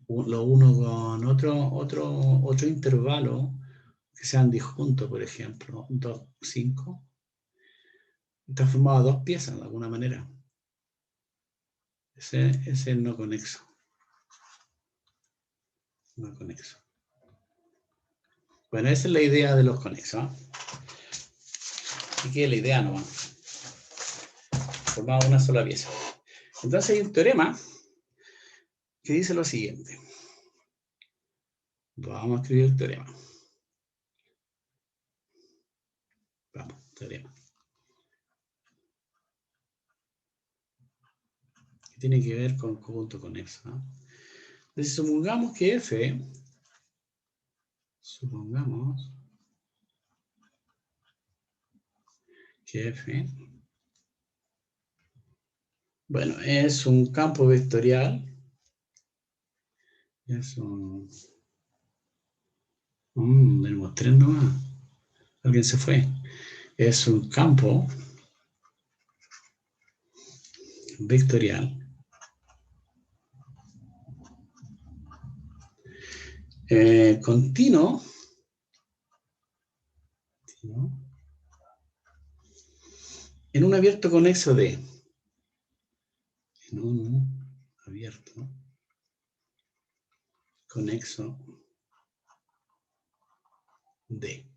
[SPEAKER 1] lo uno con otro intervalo que sean disjuntos, por ejemplo, 2, 5, está formado de dos piezas de alguna manera. Ese es no conexo. No conexo. Bueno, esa es la idea de los conexos. Así que la idea no va. Formado una sola pieza. Entonces hay un teorema que dice lo siguiente. Vamos a escribir el teorema. Vamos, teorema. Que tiene que ver con conjunto conexo, ¿no? Entonces, supongamos que F, bueno, es un campo vectorial. Es un... tenemos tres nomás. Alguien se fue. Es un campo vectorial continuo en un abierto conexo D. En un abierto conexo D.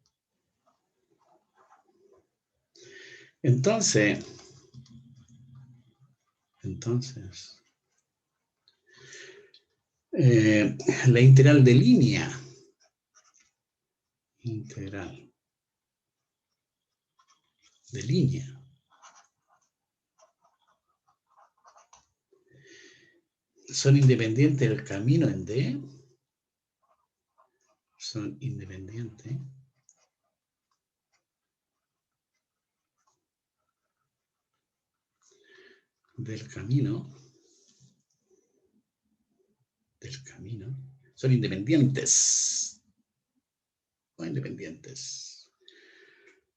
[SPEAKER 1] Entonces, la integral de línea, son independientes del camino en D, son independientes del camino, son independientes, o independientes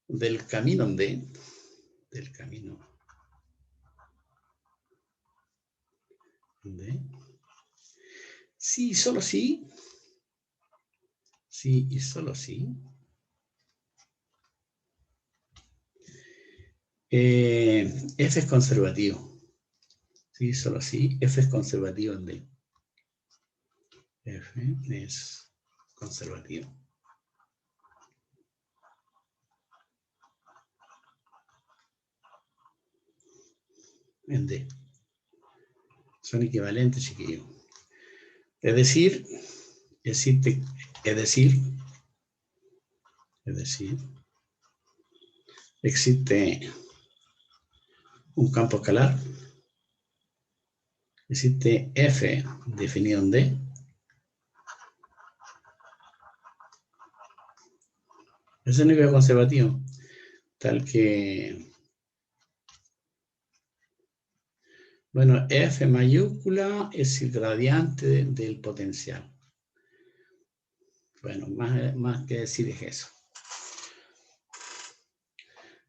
[SPEAKER 1] del camino en D, sí, solo sí, sí y solo sí, F es conservativo. Sí, solo sí, F es conservativo en D. F es conservativo. En D. Son equivalentes, chiquillos. Es decir, existe un campo escalar, existe F definido en D, es el único conservativo, tal que, bueno, F mayúscula es el gradiente del potencial. Bueno, más que decir es eso.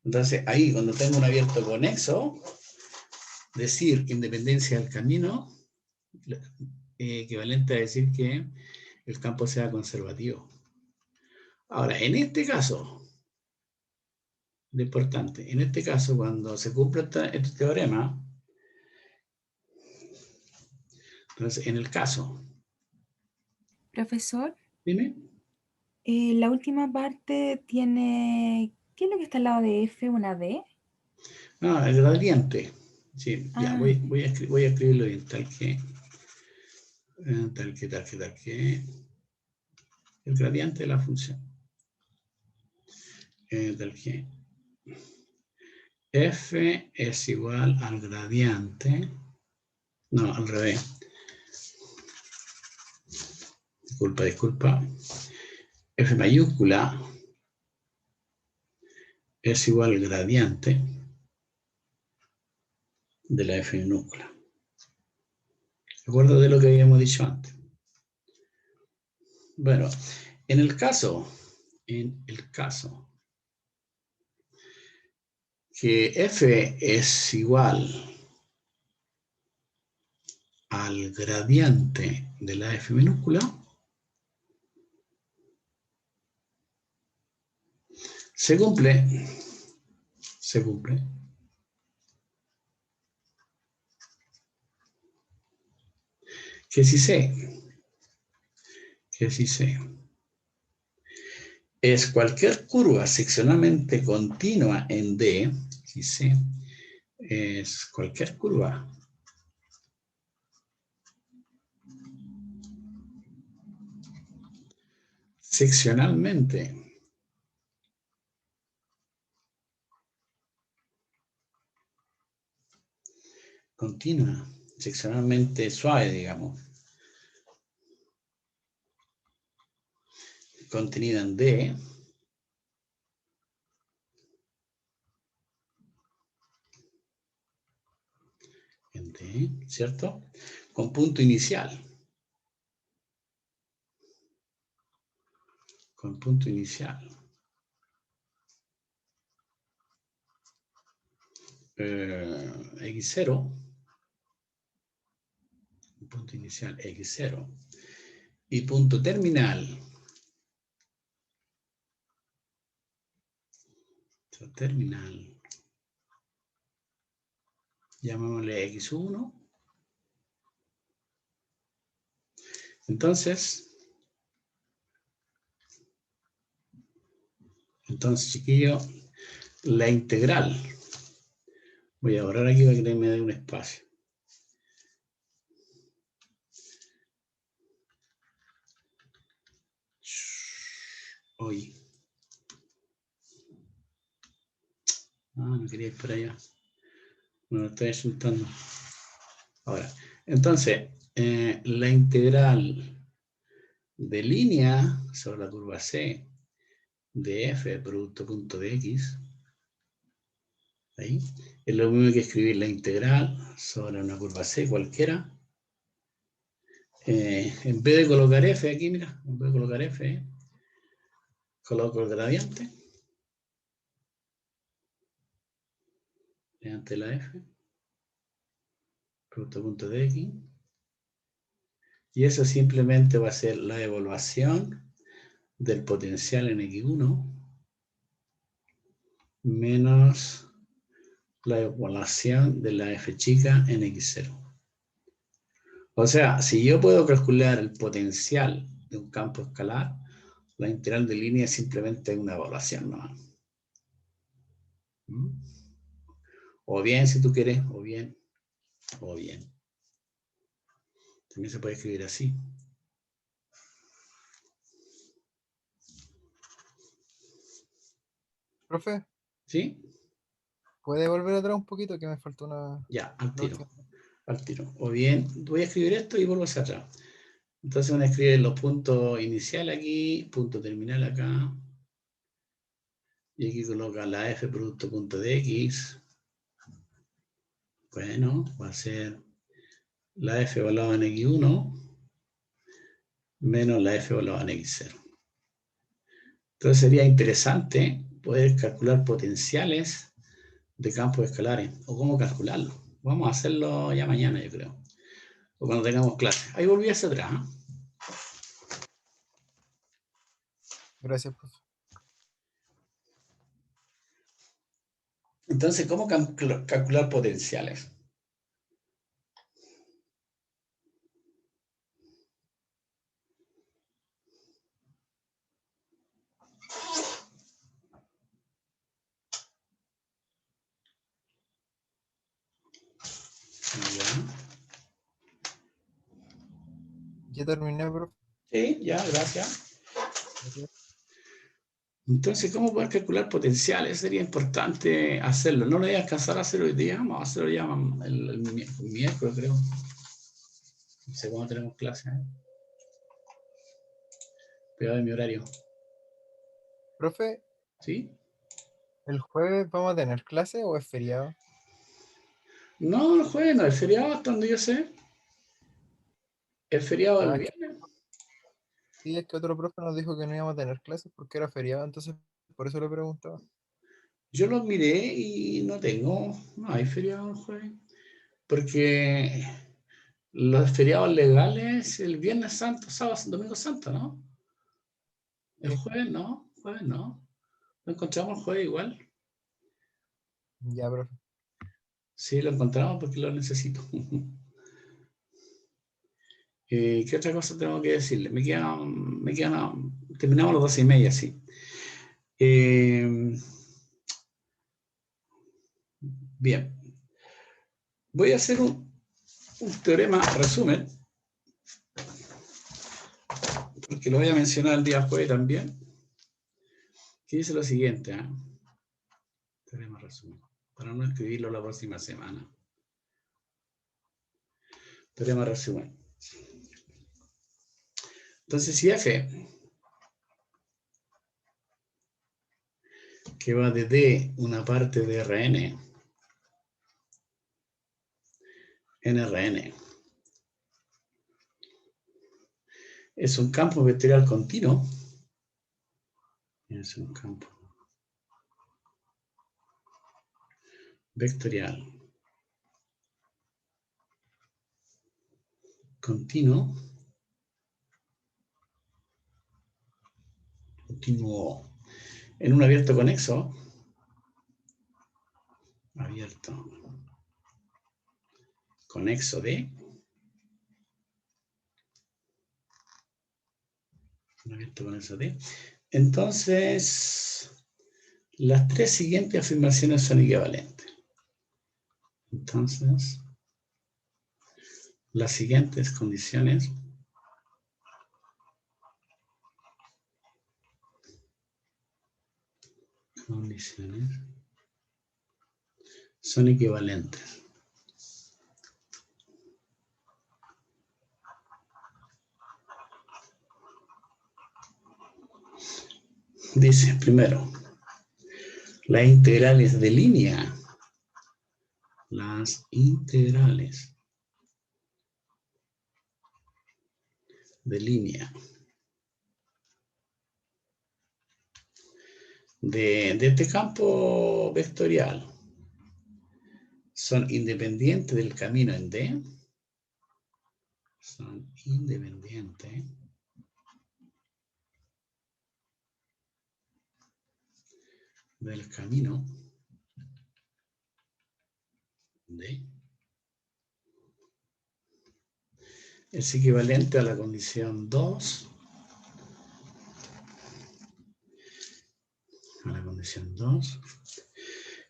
[SPEAKER 1] Entonces, ahí, cuando tengo un abierto conexo, decir independencia del camino, equivalente a decir que el campo sea conservativo. Ahora, en este caso, lo importante, en este caso, cuando se cumple este teorema, entonces, en el caso...
[SPEAKER 3] Profesor,
[SPEAKER 1] Dime.
[SPEAKER 3] la última parte tiene... ¿Qué es lo que está al lado de F? ¿Una D?
[SPEAKER 1] No, el gradiente. Sí, ya, voy a escribirlo bien, tal que el gradiente de la función. Tal que F es igual al gradiente. No, al revés. Disculpa. F mayúscula es igual al gradiente de la F minúscula. ¿Recuerdo de lo que habíamos dicho antes? Bueno, en el caso que F es igual al gradiente de la F minúscula, se cumple que si C es cualquier curva seccionalmente continua en D, si C es cualquier curva seccionalmente. Continua, seccionalmente suave, digamos. Contenida en D. En D, ¿cierto? Con punto inicial. Con punto inicial. X0. Punto inicial X0. Y punto terminal. Terminal. Llamémosle X1. Entonces, chiquillo, la integral. Voy a borrar aquí para que me dé un espacio. Hoy. No quería ir por allá. No lo estoy asentando. Ahora, entonces, la integral de línea sobre la curva C de f de producto punto de x, ahí, es lo mismo que escribir la integral sobre una curva C cualquiera. En vez de colocar f aquí, mira, en vez de colocar f, coloco el gradiente mediante la f, producto punto de x, y eso simplemente va a ser la evaluación del potencial en x1 menos la evaluación de la f chica en x0. O sea, si yo puedo calcular el potencial de un campo escalar, la integral de línea es simplemente una evaluación, ¿no? O bien, si tú quieres, o bien. También se puede escribir así.
[SPEAKER 2] Profe,
[SPEAKER 1] ¿Sí?
[SPEAKER 2] ¿puede volver atrás un poquito? Que me faltó una...
[SPEAKER 1] Ya, al
[SPEAKER 2] la
[SPEAKER 1] tiro.
[SPEAKER 2] última.
[SPEAKER 1] Al tiro. O bien, voy a escribir esto y vuelvo hacia atrás. Entonces uno escribe los puntos iniciales aquí, punto terminal acá. Y aquí coloca la f producto punto de x. Bueno, va a ser la f evaluada en x1 menos la f evaluada en x0. Entonces sería interesante poder calcular potenciales de campos escalares. ¿O cómo calcularlo? Vamos a hacerlo ya mañana, yo creo. O cuando tengamos clase. Ahí volví hacia atrás.
[SPEAKER 2] Gracias, profe.
[SPEAKER 1] Entonces, ¿cómo calcular potenciales?
[SPEAKER 2] Ya terminé, profe.
[SPEAKER 1] Sí, ya, gracias.
[SPEAKER 2] Gracias.
[SPEAKER 1] Entonces, ¿cómo poder calcular potenciales? Sería importante hacerlo. No lo voy a alcanzar a hacer hoy día, vamos a hacerlo ya el miércoles, creo. No sé cuándo tenemos clase. Cuidado de mi horario.
[SPEAKER 2] Profe,
[SPEAKER 1] ¿Sí?
[SPEAKER 2] ¿el jueves vamos a tener clase o es feriado?
[SPEAKER 1] No, el jueves no, el feriado hasta donde yo sé. El feriado del
[SPEAKER 2] Ah,
[SPEAKER 1] viernes.
[SPEAKER 2] sí, es que otro profe nos dijo que no íbamos a tener clases porque era feriado, entonces por eso le preguntaba.
[SPEAKER 1] Yo lo miré y no hay feriado el jueves. Porque los feriados legales, el Viernes Santo, sábado, domingo santo, ¿no? El
[SPEAKER 2] Sí,
[SPEAKER 1] jueves no. Lo encontramos el jueves igual.
[SPEAKER 2] ya, profe.
[SPEAKER 1] Sí, lo encontramos porque lo necesito. ¿Qué otra cosa tengo que decirle? Terminamos a las 12:30, sí. Bien. Voy a hacer un teorema resumen. porque lo voy a mencionar el día jueves también, que dice lo siguiente, teorema resumen, para no escribirlo la próxima semana. Teorema resumen. Entonces, si F, que va de D, una parte de Rn, en Rn, es un campo vectorial continuo, es un campo vectorial continuo, en un abierto conexo, abierto conexo D, un abierto conexo D. Entonces, las tres siguientes afirmaciones son equivalentes. Entonces, las siguientes condiciones son equivalentes. Dice, primero, las integrales de línea, las integrales de línea de este campo vectorial son independientes del camino en D, son independientes del camino D. Es equivalente a la condición 2,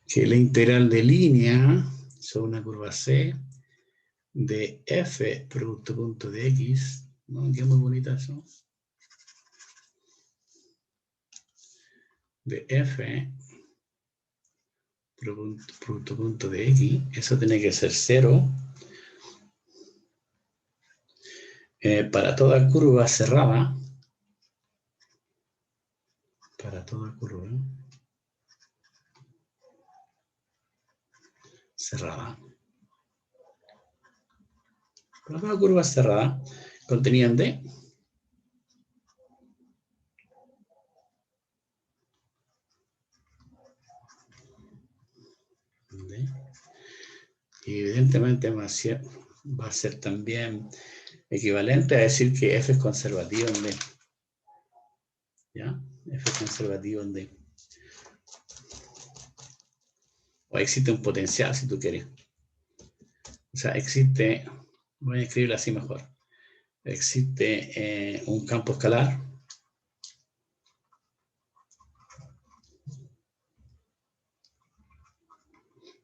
[SPEAKER 1] que la integral de línea sobre una curva C de F producto punto de X, ¿no? Qué muy bonita eso. De F producto punto de X, eso tiene que ser 0 para toda curva cerrada, para toda curva cerrada, para toda curva cerrada contenida en D, y evidentemente va a ser también equivalente a decir que F es conservativo en D. ¿Ya? F es conservativo en D. O existe un potencial, si tú quieres. O sea, existe, voy a escribirlo así mejor. Existe un campo escalar.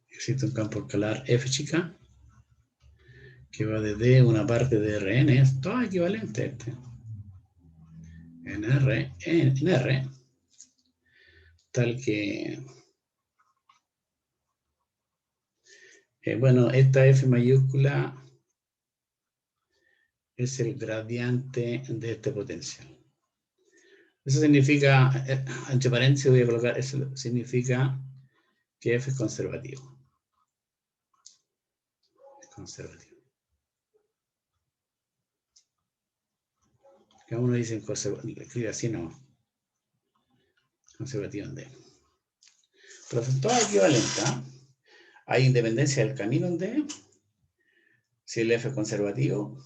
[SPEAKER 1] Existe un campo escalar F chica, que va de D, una parte de Rn, es todo equivalente a este. En R, tal que, bueno, esta F mayúscula es el gradiente de este potencial. Eso significa, entre paréntesis voy a colocar, eso significa que F es conservativo. Es conservativo. Cada uno dice conservativo, escribe así no. Conservativo en D. Pero son todas equivalentes, ¿eh? Hay independencia del camino en D. Si el F es conservativo.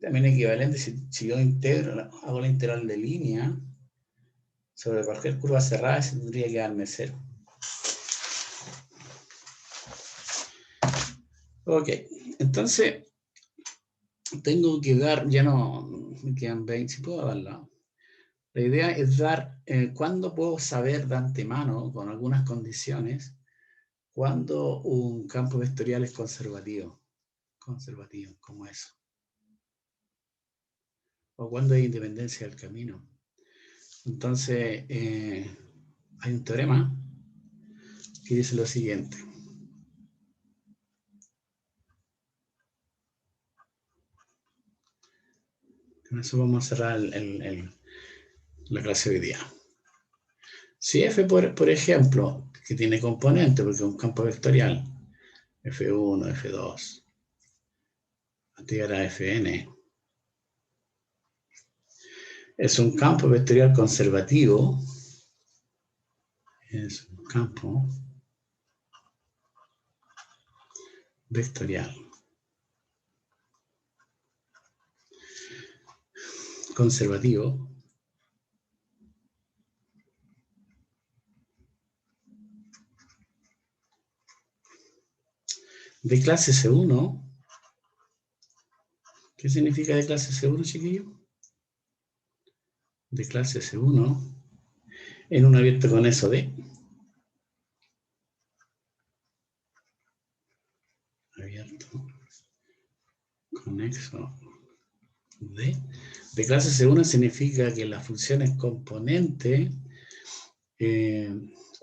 [SPEAKER 1] También equivalente si yo hago la integral de línea sobre cualquier curva cerrada, se tendría que darme 0. Ok, entonces tengo que dar, ya no me quedan 20, si puedo darla. La idea es dar cuándo puedo saber de antemano, con algunas condiciones, cuándo un campo vectorial es conservativo. Conservativo, como eso. o cuando hay independencia del camino. Entonces, hay un teorema que dice lo siguiente. Con eso vamos a cerrar la clase de hoy día. Si f, por ejemplo, que tiene componente, porque es un campo vectorial, f1, f2, hasta llegar a fn, es un campo vectorial conservativo, es un campo vectorial conservativo, de clase C1. ¿Qué significa de clase C1, chiquillo? De clase C1 en un abierto conexo D. Abierto conexo D. De clase C1 significa que las funciones componente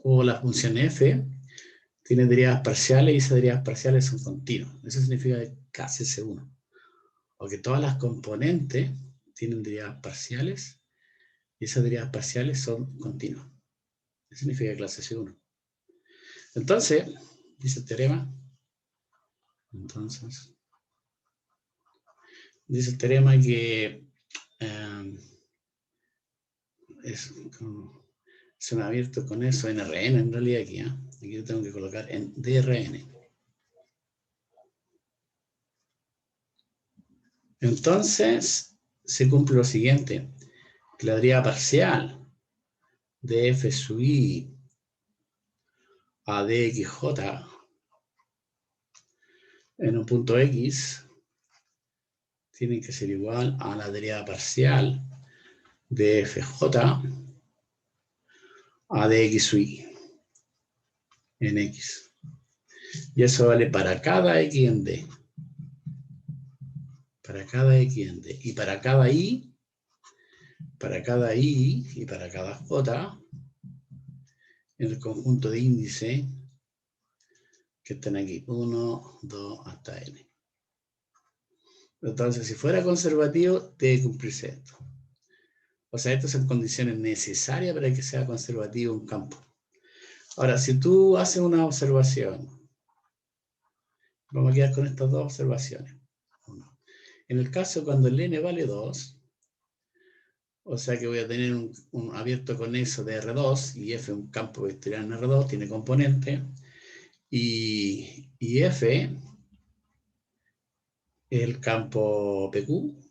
[SPEAKER 1] o la función f tienen derivadas parciales y esas derivadas parciales son continuas. Eso significa de clase C1. O que todas las componentes tienen derivadas parciales y esas derivadas parciales son continuas. Eso significa clase C1. Entonces, dice el teorema, dice el teorema que es un abierto con eso en Rn en realidad aquí. Aquí yo tengo que colocar en DRN. Entonces, se cumple lo siguiente, que la derivada parcial de f sub i a dxj en un punto x tiene que ser igual a la derivada parcial de fj a dx sub i en x. Y eso vale para cada x en d. Para cada x en d. Y para cada i y para cada j en el conjunto de índice que están aquí, 1, 2, hasta n. Entonces, si fuera conservativo, debe cumplirse esto. O sea, estas son condiciones necesarias para que sea conservativo un campo. Ahora, si tú haces una observación, vamos a quedar con estas dos observaciones. En el caso cuando el n vale 2, o sea que voy a tener un abierto conexo de R2, y F es un campo vectorial en R2, tiene componente, y F es el campo PQ.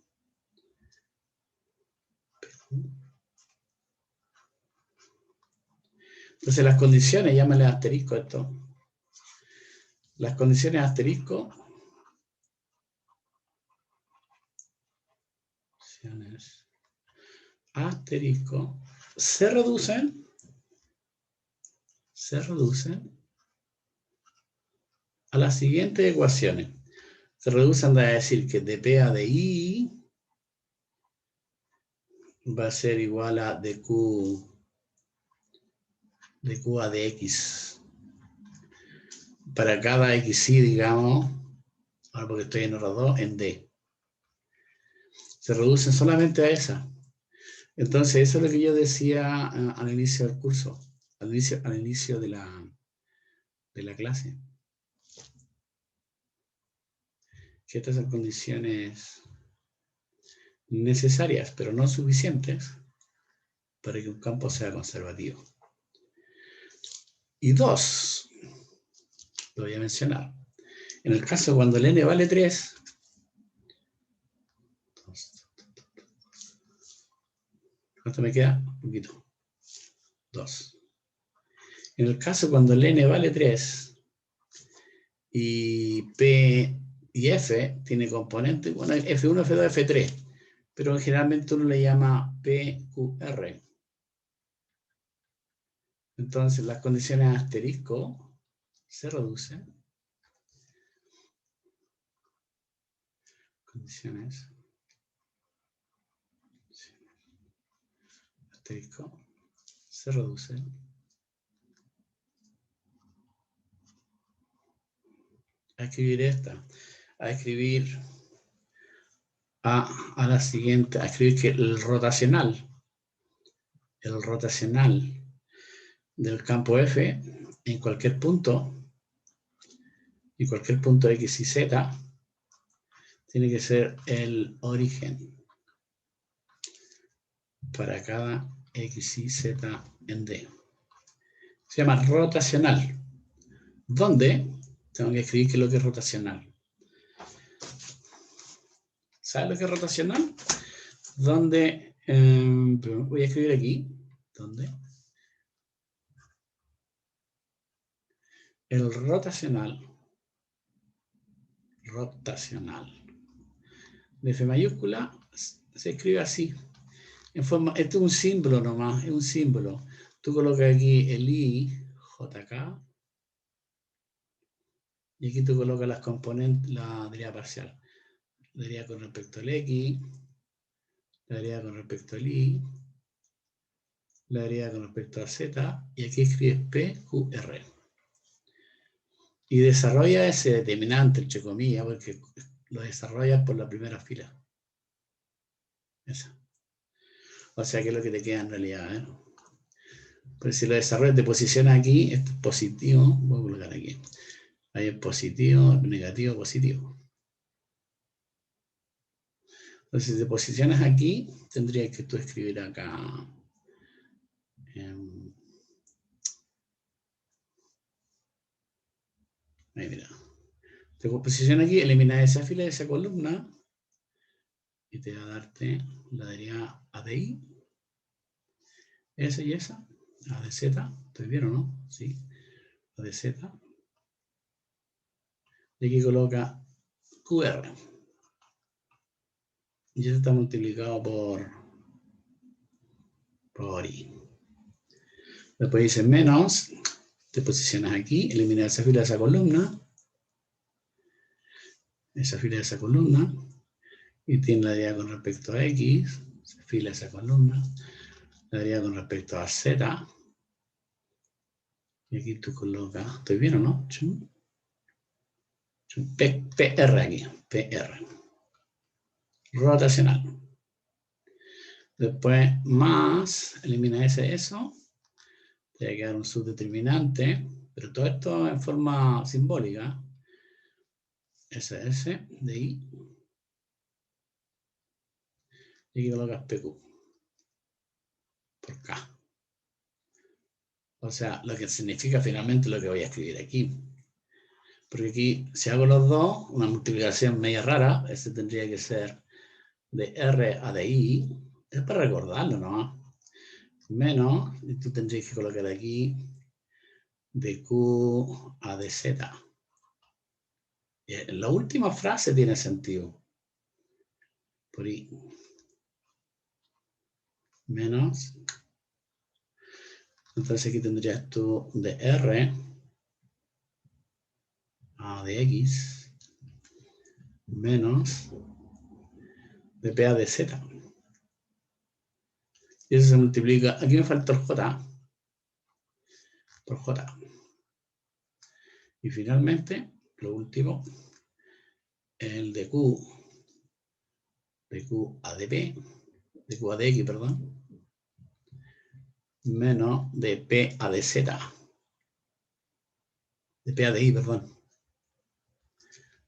[SPEAKER 1] Entonces las condiciones, llámale asterisco esto. Las condiciones asterisco se reducen a las siguientes ecuaciones. Se reducen a decir que dp a di va a ser igual a dq a dx. Para cada xy, digamos, ahora porque estoy en R2, en D. Se reducen solamente a esa. Entonces, eso es lo que yo decía al inicio del curso, al inicio de la clase. Que estas son condiciones necesarias, pero no suficientes, para que un campo sea conservativo. Y dos, lo voy a mencionar. En el caso cuando el n vale 3, ¿cuánto me queda? Un poquito. 2. En el caso cuando el n vale 3 y P y F tiene componentes, bueno, F1, F2, F3, pero generalmente uno le llama PQR. Entonces las condiciones asterisco se reducen. Condiciones asterisco, se reduce a escribir esta, a escribir a la siguiente, a escribir que el rotacional del campo F en cualquier punto X y Z tiene que ser el origen para cada X y Z en D. Se llama rotacional. ¿Dónde? Tengo que escribir qué es lo que es rotacional. ¿Sabes lo que es rotacional? Donde, voy a escribir aquí, ¿dónde? El rotacional de F mayúscula se escribe así. En forma, esto es un símbolo nomás, es un símbolo. Tú colocas aquí el I, JK, y aquí tú colocas las componentes, la derivada parcial. La derivada con respecto al X, la derivada con respecto al Y, la derivada con respecto a Z, y aquí escribes PQR. Y desarrolla ese determinante, entre comillas, porque lo desarrollas por la primera fila. Esa. O sea, que es lo que te queda en realidad, ¿eh? Pero si lo desarrollas, te posicionas aquí, esto es positivo, voy a colocar aquí. Ahí es positivo, negativo, positivo. Entonces, si te posicionas aquí, tendrías que tú escribir acá. Ahí, mira. Te posicionas aquí, eliminas esa fila de esa columna y te va a darte la derivada A de I, esa y esa, A de Z. ¿Estoy bien o no? Sí. A de Z. Y aquí coloca QR. Y eso está multiplicado por I. Después dice menos, te posicionas aquí, eliminas esa fila de esa columna, y tiene la derivada con respecto a X, se fila esa columna, la derivada con respecto a Z, y aquí tú colocas, ¿estoy bien o no? PR aquí, PR. Rotacional. Después más, elimina eso, te va a quedar un subdeterminante, pero todo esto en forma simbólica. SS de I. Y aquí colocas PQ por K. O sea, lo que significa finalmente lo que voy a escribir aquí. Porque aquí, si hago los dos, una multiplicación media rara, ese tendría que ser de R a de I. Es para recordarlo, ¿no? Menos, y tú tendrías que colocar aquí de Q a de Z. La última frase tiene sentido. Por I. Menos. Entonces aquí tendrías tú de R a de X menos de P a de Z. Y eso se multiplica. Aquí me falta el J por J. Y finalmente, lo último, el de Q a de P, de Q a de X, perdón, menos de P a de Z, de P a de I, perdón,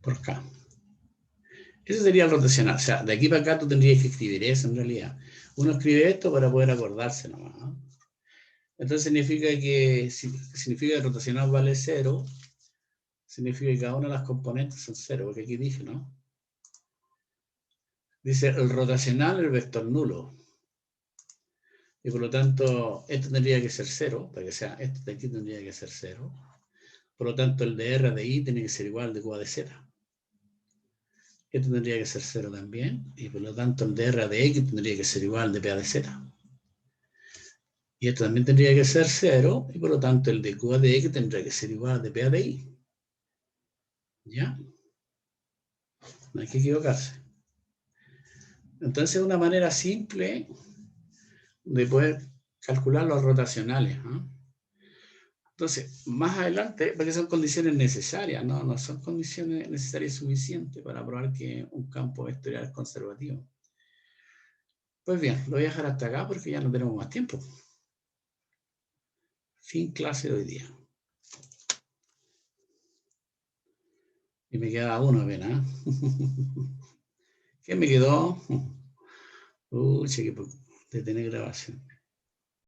[SPEAKER 1] por K. Eso sería el rotacional. O sea, de aquí para acá tú tendrías que escribir eso en realidad. Uno escribe esto para poder acordarse nomás, ¿no? Entonces significa que el rotacional vale 0, significa que cada una de las componentes son 0, porque aquí dije, ¿no? Dice el rotacional, el vector nulo. Y por lo tanto, esto tendría que ser 0, para que sea, esto de aquí tendría que ser 0. Por lo tanto, el de R de I tiene que ser igual de Q a de Z. Esto tendría que ser 0 también. Y por lo tanto, el de R de X tendría que ser igual de P a de Z. Y esto también tendría que ser 0. Y por lo tanto, el de Q a de X tendría que ser igual de P a de I. ¿Ya? No hay que equivocarse. Entonces, una manera simple de poder calcular los rotacionales. ¿Ah? Entonces, más adelante, porque son condiciones necesarias, ¿no? No son condiciones necesarias suficientes para probar que un campo vectorial es conservativo. Pues bien, lo voy a dejar hasta acá porque ya no tenemos más tiempo. Fin clase de hoy día. Y me queda uno apenas. ¿Qué me quedó? Uy, que detener grabación.